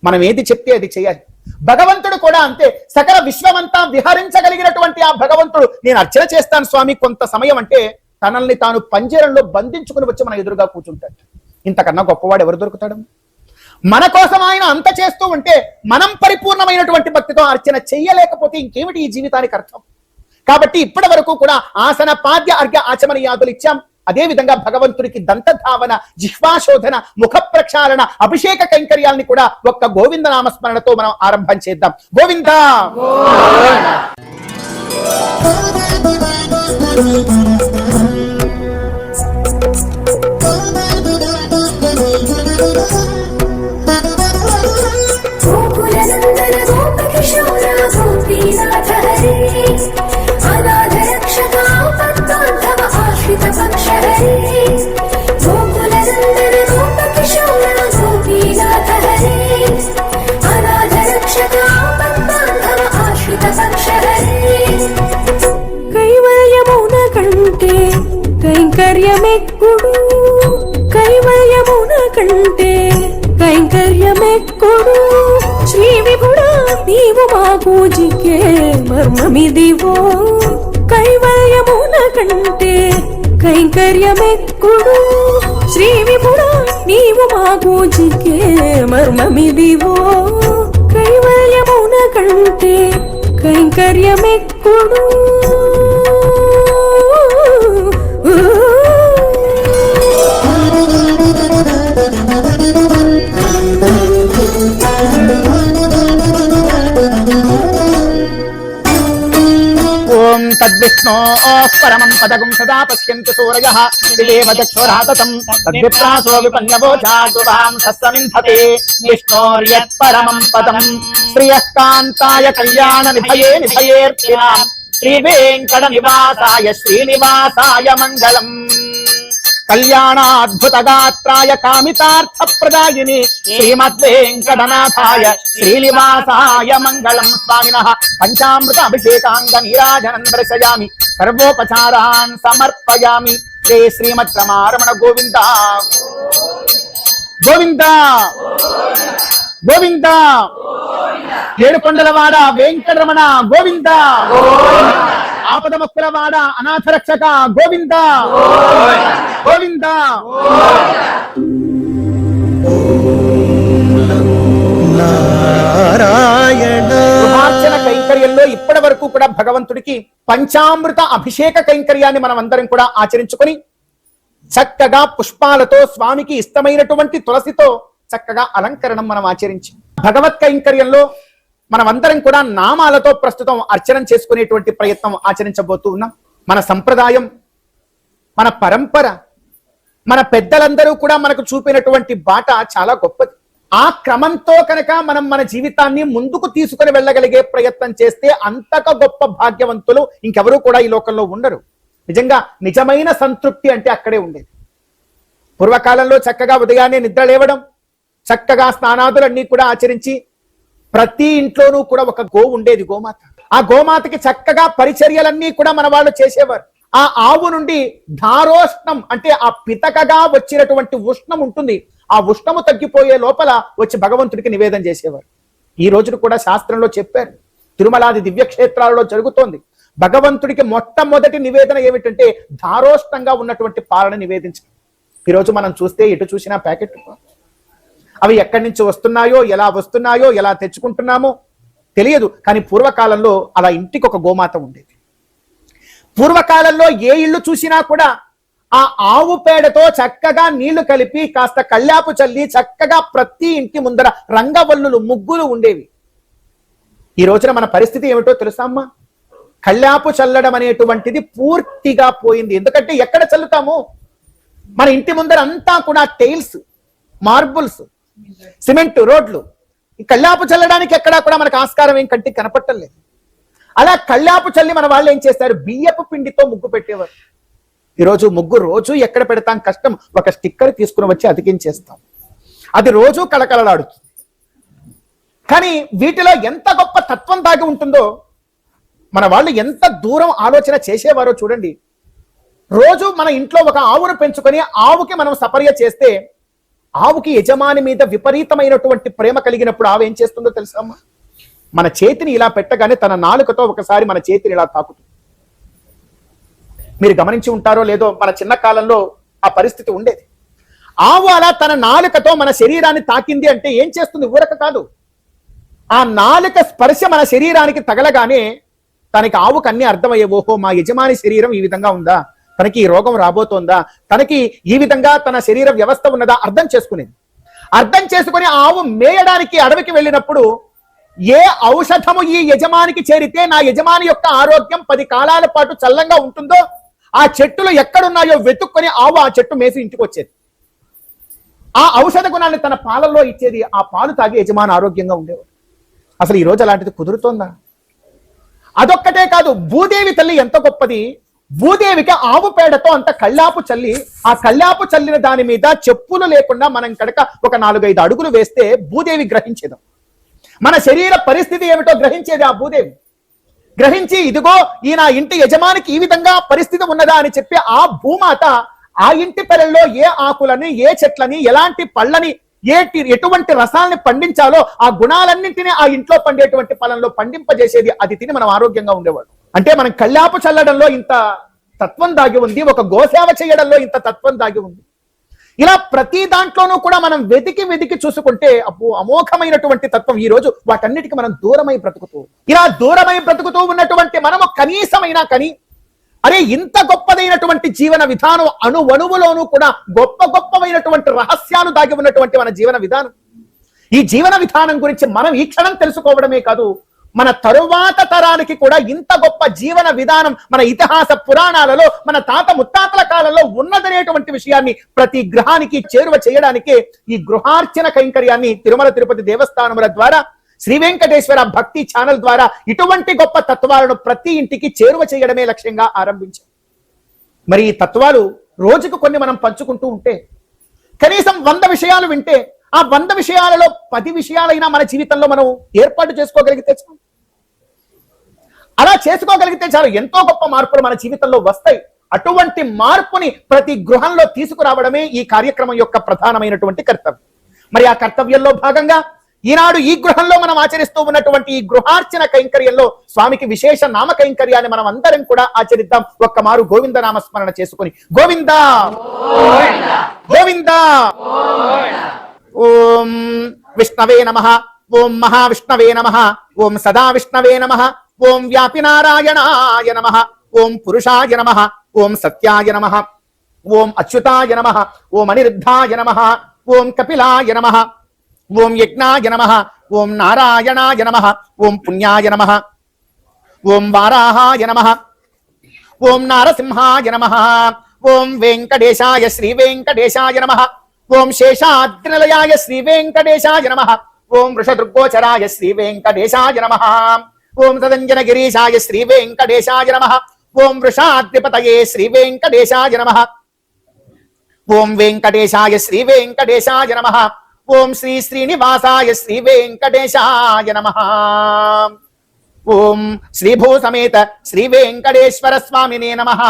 మనం ఏది చెప్తే అది చేయాలి. భగవంతుడు కూడా అంతే, సకల విశ్వమంతా విహరించగలిగినటువంటి ఆ భగవంతుడు నేను అర్చన చేస్తాను స్వామి కొంత సమయం అంటే తనల్ని తాను పంజరంలో బంధించుకుని వచ్చి మన ఎదురుగా కూర్చుంటాడు. ఇంతకన్నా గొప్పవాడు ఎవరు దొరుకుతాడు? మన కోసం ఆయన అంత చేస్తూ ఉంటే మనం పరిపూర్ణమైనటువంటి భక్తితో అర్చన చెయ్యలేకపోతే ఇంకేమిటి ఈ జీవితానికి అర్థం? కాబట్టి ఇప్పటి వరకు కూడా ఆసన పాద్య అర్ఘ్య ఆచమనీయాదులు ఇచ్చాం. అదే విధంగా భగవంతుడికి దంతధావన, జిహ్వాశోధన, ముఖ ప్రక్షాళన, అభిషేక కైంకర్యాలని కూడా ఒక్క గోవింద నామస్మరణతో మనం ఆరంభం చేద్దాం. గోవింద కైవల్యమున కంటే కైంకర్యమెక్కుడు, కైవల్యమున కంటే కైంకర్యమెక్కుడు. శ్రీ విభుడా నీవు మా పూజికే మర్మమిదివో, కైవల్యమున కంటే కైంకర్యమెక్కుడు. శ్రీ విభుడా నీవు మా పూజికే మర్మమిదివో, కైవల్యమున కంటే కైంకర్యమెక్కుడు. ఓం తద్విష్ణో పరమం పదగుం సదా పశ్యంతి సూరయః దివేవ చక్షురాతతం తద్విప్రాసో విపన్నవోచాతువాం సస్సమింధతే విష్ణోర్యత్ పరమం పదం శ్రియః కాంతాయ కళ్యాణ నిధయే నిధయేర్తినాం శ్రీ వెంకట నివాసాయ శ్రీనివాసాయ మంగళం. కళ్యాణాద్భుత గాత్రాయ కామితార్థ ప్రదాయిని శ్రీమద్వేంకటనాథాయ శ్రీనివాసాయ మంగళం స్వామినః పంచామృత అభిషేకాంగ నీరాజనం దర్శయామి సర్వోపచారాన్ సమర్పయామి. జై శ్రీమద్ రమారమణ గోవింద గోవింద గోవింద. ఏడుకొండలవాడ వెంకటరమణ గోవింద. ఆపద మొక్కులవాడ అనాథ రక్షక గోవింద గోవింద. గృహార్చన కైంకర్యంలో ఇప్పటి వరకు కూడా భగవంతుడికి పంచామృత అభిషేక కైంకర్యాన్ని మనం అందరం కూడా ఆచరించుకొని చక్కగా పుష్పాలతో స్వామికి ఇష్టమైనటువంటి తులసితో చక్కగా అలంకరణం మనం ఆచరించి భగవత్ కైంకర్యంలో మనం అందరం కూడా నామాలతో ప్రస్తుతం అర్చనం చేసుకునేటువంటి ప్రయత్నం ఆచరించబోతూ ఉన్నాం. మన సంప్రదాయం, మన పరంపర, మన పెద్దలందరూ కూడా మనకు చూపినటువంటి బాట చాలా గొప్పది. ఆ క్రమంతో కనుక మనం మన జీవితాన్ని ముందుకు తీసుకుని వెళ్ళగలిగే ప్రయత్నం చేస్తే అంతక గొప్ప భాగ్యవంతులు ఇంకెవరూ కూడా ఈ లోకంలో ఉండరు. నిజంగా నిజమైన సంతృప్తి అంటే అక్కడే ఉండేది. పూర్వకాలంలో చక్కగా ఉదయాన్నే నిద్ర లేవడం, చక్కగా స్నానాదులన్నీ కూడా ఆచరించి ప్రతి ఇంట్లోనూ కూడా ఒక గో ఉండేది, గోమాత. ఆ గోమాతకి చక్కగా పరిచర్యలన్నీ కూడా మన వాళ్ళు చేసేవారు. ఆ ఆవు నుండి ధారోష్ణం అంటే ఆ పితకగా వచ్చినటువంటి ఉష్ణం ఉంటుంది, ఆ ఉష్ణము తగ్గిపోయే లోపల వచ్చి భగవంతుడికి నివేదన చేసేవారు. ఈ రోజును కూడా శాస్త్రంలో చెప్పారు, తిరుమలాది దివ్యక్షేత్రాలలో జరుగుతోంది. భగవంతుడికి మొట్టమొదటి నివేదన ఏమిటంటే ధారోష్ణంగా ఉన్నటువంటి పాలన నివేదించడం. ఈరోజు మనం చూస్తే ఎటు చూసినా ప్యాకెట్, అవి ఎక్కడి నుంచి వస్తున్నాయో, ఎలా వస్తున్నాయో, ఎలా తెచ్చుకుంటున్నామో తెలియదు. కానీ పూర్వకాలంలో అలా ఇంటికి ఒక గోమాత ఉండేది. పూర్వకాలంలో ఏ ఇల్లు చూసినా కూడా ఆ ఆవు పేడతో చక్కగా నీళ్లు కలిపి కాస్త కళ్యాపు చల్లి చక్కగా ప్రతి ఇంటి ముందర రంగవల్లులు, ముగ్గులు ఉండేవి. ఈ రోజున మన పరిస్థితి ఏమిటో తెలుసా అమ్మా? కళ్యాపు చల్లడం అనేటువంటిది పూర్తిగా పోయింది. ఎందుకంటే ఎక్కడ చల్లుతాము? మన ఇంటి ముందర అంతా కూడా టైల్స్, మార్బుల్స్, సిమెంట్ రోడ్లు. ఈ కళ్యాపు చల్లడానికి ఎక్కడా కూడా మనకు ఆస్కారం ఏం కంటికి కనపట్టం లేదు. అలా కళ్యాపు చల్లి మన వాళ్ళు ఏం చేస్తారు? బియ్యపు పిండితో ముగ్గు పెట్టేవారు. ఈరోజు ముగ్గు రోజు ఎక్కడ పెడతాం? కష్టం. ఒక స్టిక్కర్ తీసుకుని వచ్చి అతికించేస్తాం, అది రోజు కళకళలాడుతుంది. కానీ వీటిలో ఎంత గొప్ప తత్వం దాగి ఉంటుందో మన వాళ్ళు ఎంత దూరం ఆలోచన చేసేవారో చూడండి. రోజు మన ఇంట్లో ఒక ఆవును పెంచుకొని ఆవుకి మనం సపర్య చేస్తే ఆవుకి యజమాని మీద విపరీతమైనటువంటి ప్రేమ కలిగినప్పుడు ఆవు ఏం చేస్తుందో తెలుసమ్మా? మన చేతిని ఇలా పెట్టగానే తన నాలుకతో ఒకసారి మన చేతిని ఇలా తాకుతుంది. మీరు గమనించి ఉంటారో లేదో, మన చిన్న కాలంలో ఆ పరిస్థితి ఉండేది. ఆవు అలా తన నాలుకతో మన శరీరాన్ని తాకింది అంటే ఏం చేస్తుంది? ఊరక కాదు, ఆ నాలుక స్పర్శ మన శరీరానికి తగలగానే తనకి ఆవుకు అన్ని అర్థమయ్యే, ఓహో మా యజమాని శరీరం ఈ విధంగా ఉందా, తనకి ఈ రోగం రాబోతోందా, తనకి ఈ విధంగా తన శరీర వ్యవస్థ ఉన్నదా అర్థం చేసుకునేది. అర్థం చేసుకుని ఆవు మేయడానికి అడవికి వెళ్ళినప్పుడు ఏ ఔషధము ఈ యజమానికి చేరితే నా యజమాని యొక్క ఆరోగ్యం 10 కాలాల పాటు చల్లంగా ఉంటుందో ఆ చెట్టులు ఎక్కడున్నాయో వెతుక్కొని ఆవు ఆ చెట్టు మేసి ఇంటికి వచ్చేది. ఆ ఔషధ గుణాన్ని తన పాలల్లో ఇచ్చేది. ఆ పాలు తాగి యజమాని ఆరోగ్యంగా ఉండేవాడు. అసలు ఈ రోజు అలాంటిది కుదురుతోందా? అదొక్కటే కాదు, భూదేవి తల్లి ఎంత గొప్పది. భూదేవికి ఆవు పేడతో అంత కళ్యాపు చల్లి, ఆ కళ్యాపు చల్లిన దాని మీద చెప్పులు లేకుండా మనం కనుక ఒక 4-5 అడుగులు వేస్తే భూదేవి గ్రహించేది. మన శరీర పరిస్థితి ఏమిటో గ్రహించేది ఆ భూదేవి. గ్రహించి ఇదిగో ఈ నా ఇంటి యజమానికి ఈ విధంగా పరిస్థితి ఉన్నదా అని చెప్పి ఆ భూమాత ఆ ఇంటి పెరల్లో ఏ ఆకులని, ఏ చెట్లని, ఎలాంటి పళ్ళని, ఎటువంటి రసాలని పండించాలో ఆ గుణాలన్నింటినీ ఆ ఇంట్లో పండేటువంటి ఫలంలో పండింపజేసేది. అది తిని మనం ఆరోగ్యంగా ఉండేవాడు. అంటే మనం కళ్యాపు చల్లడంలో ఇంత తత్వం దాగి ఉంది, ఒక గోసేవ చేయడంలో ఇంత తత్వం దాగి ఉంది. ఇలా ప్రతి దాంట్లోనూ కూడా మనం వెతికి చూసుకుంటే అమోఘమైనటువంటి తత్వం. ఈ రోజు వాటన్నిటికీ మనం దూరమై బ్రతుకుతూ, ఇలా దూరమై బ్రతుకుతూ ఉన్నటువంటి మనము కనీసమైనా కానీ అరే ఇంత గొప్పదైనటువంటి జీవన విధానం, అణువణువులోనూ కూడా గొప్పవైనటువంటి రహస్యాలు దాగి ఉన్నటువంటి మన జీవన విధానం, ఈ జీవన విధానం గురించి మనం ఈ క్షణం తెలుసుకోవడమే కాదు, మన తరువాత తరానికి కూడా ఇంత గొప్ప జీవన విధానం మన ఇతిహాస పురాణాలలో, మన తాత ముత్తాతల కాలంలో ఉన్నదనేటువంటి విషయాన్ని ప్రతి గ్రహానికి చేరువ చేయడానికే ఈ గృహార్చన కైంకర్యాన్ని తిరుమల తిరుపతి దేవస్థానముల ద్వారా, శ్రీ వెంకటేశ్వర భక్తి ఛానల్ ద్వారా ఇటువంటి గొప్ప తత్వాలను ప్రతి ఇంటికి చేరువ చేయడమే లక్ష్యంగా ఆరంభించాం. మరి ఈ తత్వాలు రోజుకు కొన్ని మనం పంచుకుంటూ ఉంటే, కనీసం 100 విషయాలు వింటే, ఆ 100 విషయాలలో 10 విషయాలైనా మన జీవితంలో మనం ఏర్పాటు చేసుకోగలిగితే చాలు. అలా చేసుకోగలిగితే చాలు, ఎంతో గొప్ప మార్పులు మన జీవితంలో వస్తాయి. అటువంటి మార్పుని ప్రతి గృహంలో తీసుకురావడమే ఈ కార్యక్రమం యొక్క ప్రధానమైనటువంటి కర్తవ్యం. మరి ఆ కర్తవ్యంలో భాగంగా ఈనాడు ఈ గృహంలో మనం ఆచరిస్తూ ఉన్నటువంటి ఈ గృహార్చన కైంకర్యంలో స్వామికి విశేష నామ కైంకర్యాన్ని మనం అందరం కూడా ఆచరిద్దాం. ఒక్కమారు గోవింద నామస్మరణ చేసుకుని, గోవింద గోవింద. ఓం విష్ణవే నమః, ఓం మహావిష్ణవే నమః, ఓం సదా విష్ణవే నమః, ఓం వ్యాపినారాయణాయ నమః, ఓం పురుషాయ నమః, ఓం సత్యాయ నమః, ఓం అచ్యుతాయ నమః, ఓం అనిరుద్ధాయ నమః, ఓం కపిలాయ నమః, ఓం యజ్ఞాయ నమః, ఓం నారాయణాయ నమః, ఓం పుణ్యాయ నమః, ఓం వారాహాయ నమః, ఓం నారసింహాయ నమః, ఓం వెంకటేశాయ శ్రీ వెంకటేశాయ నమః, ఓం శేషాద్రినిలయాయ శ్రీ వెంకటేశాయ నమః, ఓం వృషదృగ్గోచరాయ శ్రీ వెంకటేశాయ నమః, ఓం తదంజన గిరీశాయ శ్రీ వెంకటేశాయ నమః, ఓం వృషాద్రిపతయే శ్రీ వెంకటేశాయ నమః, ఓం వెంకటేశాయ శ్రీ వెంకటేశాయ నమః, ఓం శ్రీ శ్రీనివాసాయ శ్రీ వెంకటేశాయ నమః, ఓం శ్రీభూ సమేత శ్రీ వెంకటేశ్వర స్వామినే నమః,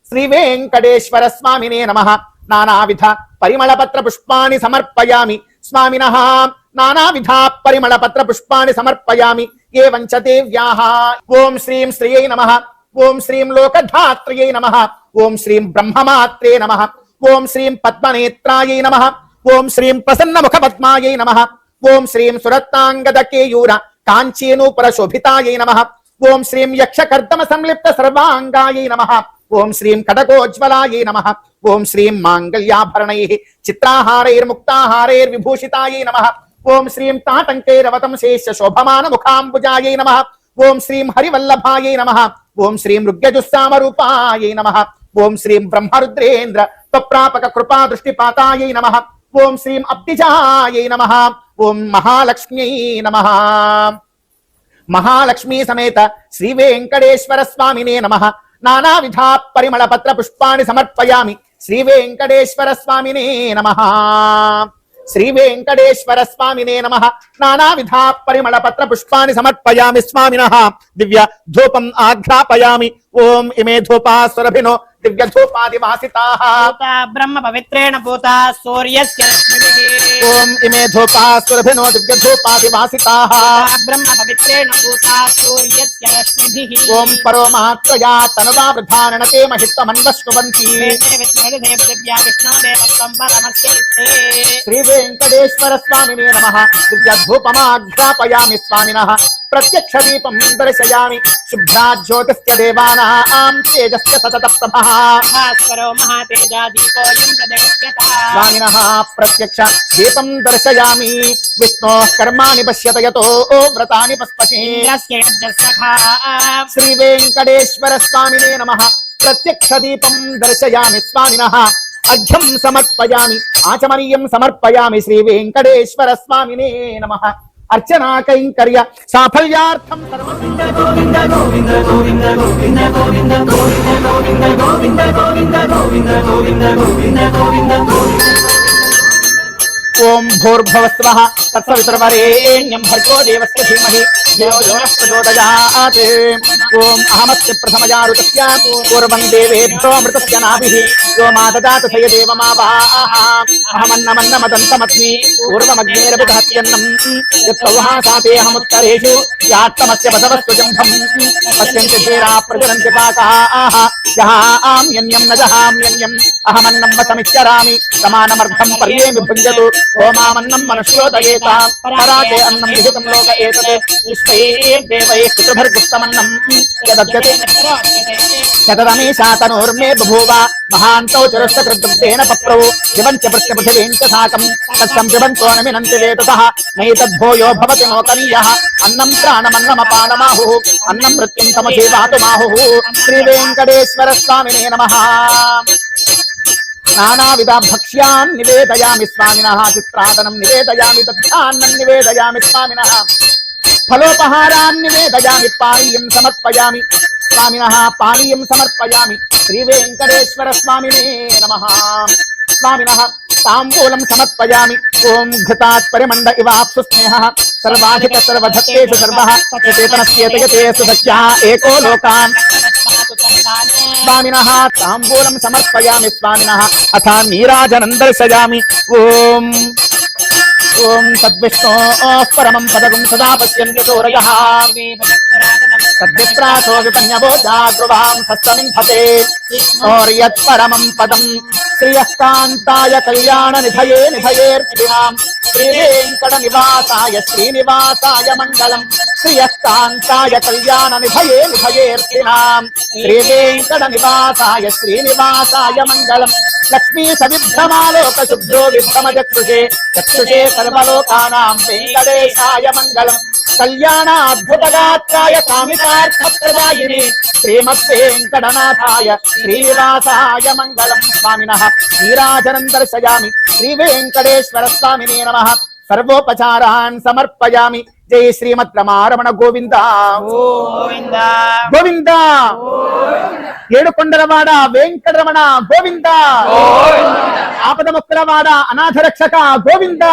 శ్రీ వెంకటేశ్వర స్వామినే నమః. నానావిధ పరిమళ పత్ర పుష్పాన్ని సమర్పయామి స్వామినః, నానావిధ పరిమళ పత్ర పుష్పాన్ని సమర్పయామి. ఏవం చ దేవ్యాః. ఓం శ్రీం శ్రీయై నమః, ఓం శ్రీం లోకధాత్రయై నమః, ఓం శ్రీం బ్రహ్మమాత్రే నమః, ఓం శ్రీం పద్మనేత్రాయై నమః, ఓం శ్రీం ప్రసన్నముఖ పద్మాయై నమః, ఓం శ్రీం సురత్నాంగద కేయూర కాంచీనూపుర శోభితాయై నమః, ఓం శ్రీం యక్షకర్దమ సంలిప్త సర్వాంగాయై నమః, ఓం శ్రీం కటకోజ్వలాయై నమః, ఓం శ్రీం మాంగళ్యాభరణైః చిత్రాహారైర్ముక్తాహారైర్విభూషితాయై నమః, ఓం శ్రీం తాటంకైరవతం శేష శోభమాన ముఖాంబుజాయై నమః, ఓం శ్రీం హరివల్లభాయై నమః, ఓం శ్రీం రుగ్యజుస్సామరూపాయై నమః, ఓం శ్రీం బ్రహ్మరుద్రేంద్ర త్వప్రాపక కృపా దృష్టిపాతాయై నమః, ఓం శ్రీం అబ్దిజాయై నమః, ఓం మహాలక్ష్మ్యై నమః. మహాలక్ష్మీ సమేత శ్రీ వెంకటేశ్వర స్వామినే నమః. నానావిధ పరిమళ పత్ర పుష్పాన్ని సమర్పయామి శ్రీ వెంకటేశ్వర స్వామినే నమః. శ్రీ వెంకటేశ్వర స్వామినే నమః. నానావిధ పరిమళ పత్ర పుష్పాన్ని సమర్పయామి స్వామినః. దివ్య ధూపం ఆఘ్రాపయామి. ఓం ఇమే ధూపా సురభినో దివ్య ధూపాది వాసితాః. బ్రహ్మ పవిత్రేణ భూతా సూర్యస్య రశ్మిభిః. ఓం ఇమే ధూపా సురభినో దివ్య ధూపాది వాసితాః. బ్రహ్మ పవిత్రేణ భూతా సూర్యస్య రశ్మిభిః. ఓం పరోమాత్రయా తనువా వృధాననతే మహిత్వమన్వశ్నువంతి. శ్రీ వెంకటేశ్వర స్వామినే నమః. దివ్య ధూపమాఘ్రాపయామి స్వామినః. ప్రత్యక్ష దీపం దర్శయామి. శుభ్రా జ్యోతిష్య దేవానాం తేజస్య సతతప్రభః. భాస్కరో మహాతేజా దీపోయం ప్రదర్శ్యతా. స్వామినః ప్రత్యక్ష దీపం దర్శయామి. విష్ణో కర్మాణి పశ్యత యతో వ్రతాని పస్పశి. ఇంద్రస్య యజ్ఞసఖా. శ్రీ వెంకటేశ్వర స్వామినే నమః. ప్రత్యక్ష దీపం దర్శయామి స్వామినః. అర్ఘ్యం సమర్పయామి. ఆచమనీయం సమర్పయామి. శ్రీ వెంకటేశ్వర స్వామినే నమః. అర్చనా కైంకర్య సాఫల్యార్థం గోవింద గోవింద గోవింద గోవింద గోవింద గోవింద గోవింద గోవింద గోవింద గోవింద గోవింద గోవింద గోవింద గోవింద గోవింద. ఓం భూర్భువస్వః తత్సవితుర్వరేణ్యం భర్గో దేవస్య ధీమహి ధియో యో నః ప్రచోదయాత్. ఓం అహమస్య ప్రథమయా ఋతస్య పూర్వం దేవేభ్యో అమృతస్య నాభిః యో మా దదాత సయ దేవమావాః. అహమన్నమన్నమదంతమస్మి పూర్వమగ్నేరభిదహత్యన్నం యత్సౌహాసాతే అహముత్తరేషు యాత్తమస్య బసవస్సు జంభం పశ్యంతి ధీరా ప్రజరంతి పాకాః. జహామ్యన్యం న జహామ్యన్యం అహమన్నం వసమిచ్చరామి సమానమర్థం పర్యేమి భుంజతు. ఓమామన్నం మనుష్యోదయేత పరాతే అన్నం విహితం లోక ఏతత్. విశ్వైర్దేవైః పితృభిర్గుప్తమన్నం యదద్యతే శతదమీశాతనోర్మే బభూవ. మహాంతౌ చిరస్తకృద్దుగ్ధేన పప్రౌ జివంత్య పృథ్వీం చ సాకం తత్సం పిబంతో నమినంతి వేదతః. నైతద్భూయో భవతి నోకనీయః. అన్నం ప్రాణమన్నమపానమాహుః. అన్నం మృత్యుం తమజీవాతుమాహుః. శ్రీ వెంకటేశ్వర స్వామినే నమః. నానావిధ భక్ష్యాన్ నివేదయామి స్వామినః. చిత్రాదనం నివేదయామి. దధ్యాన్నం నివేదయామి స్వామినః. ఫలోపహారాన్ నివేదయామి. పానీయం సమర్పయామి. స్వామినః పానీయం సమర్పయామి శ్రీ వెంకటేశ్వర స్వామినే నమః స్వామినః తాంబూలం సమర్పయామి ఓం ఘృతాత్ పరిమండ ఇవాప్సు స్నేహః సర్వాధిక సర్వధత్తేషు సర్వః చేతనస్యేతయతేసు సత్యః ఏకో లోకాన్ స్వామినః తాంబూలం సమర్పయామి స్వామినః అథ నీరాజనం దర్శయామి ఓం ఓం తద్విష్ణో పరమం పదకం సదా పశ్యంతి సూరయః తద్విప్రాసో విపన్యవోజాగృవాం హస్తమింహతే ఓర్యత్ పరమం పదం శ్రియకాంతాయ కళ్యాణ నిధయే నిధయేర్తినాం శ్రీ వెంకట నివాసాయ శ్రీనివాసాయ మంగళం శ్రియకాంతాయ కళ్యాణ నిధయే నిధయేర్తినాం శ్రీ వెంకట నివాసాయ శ్రీనివాసాయ మంగళం లక్ష్మీ సవిభ్రమాలోక శుభ్రో విభ్రమజక్షుషే చక్షుషే సర్వలోకానాం వెంకటేశాయ మంగళం కళ్యాణాద్భుతగాత్రాయ కామితార్థప్రదాయినే శ్రీమద్వేంకటనాథాయ శ్రీనివాసాయ మంగళం స్వామినః నీరాజనం దర్శయామి శ్రీ వెంకటేశ్వర స్వామినే నమః సర్వోపచారాన్ సమర్పయామి జై శ్రీమద్ రమారమణ గోవింద గోవింద గోవింద ఏడుకొండలవాడ వెంకటరమణ గోవింద ఆపద ముక్కలవాడ అనాథ రక్షక గోవింద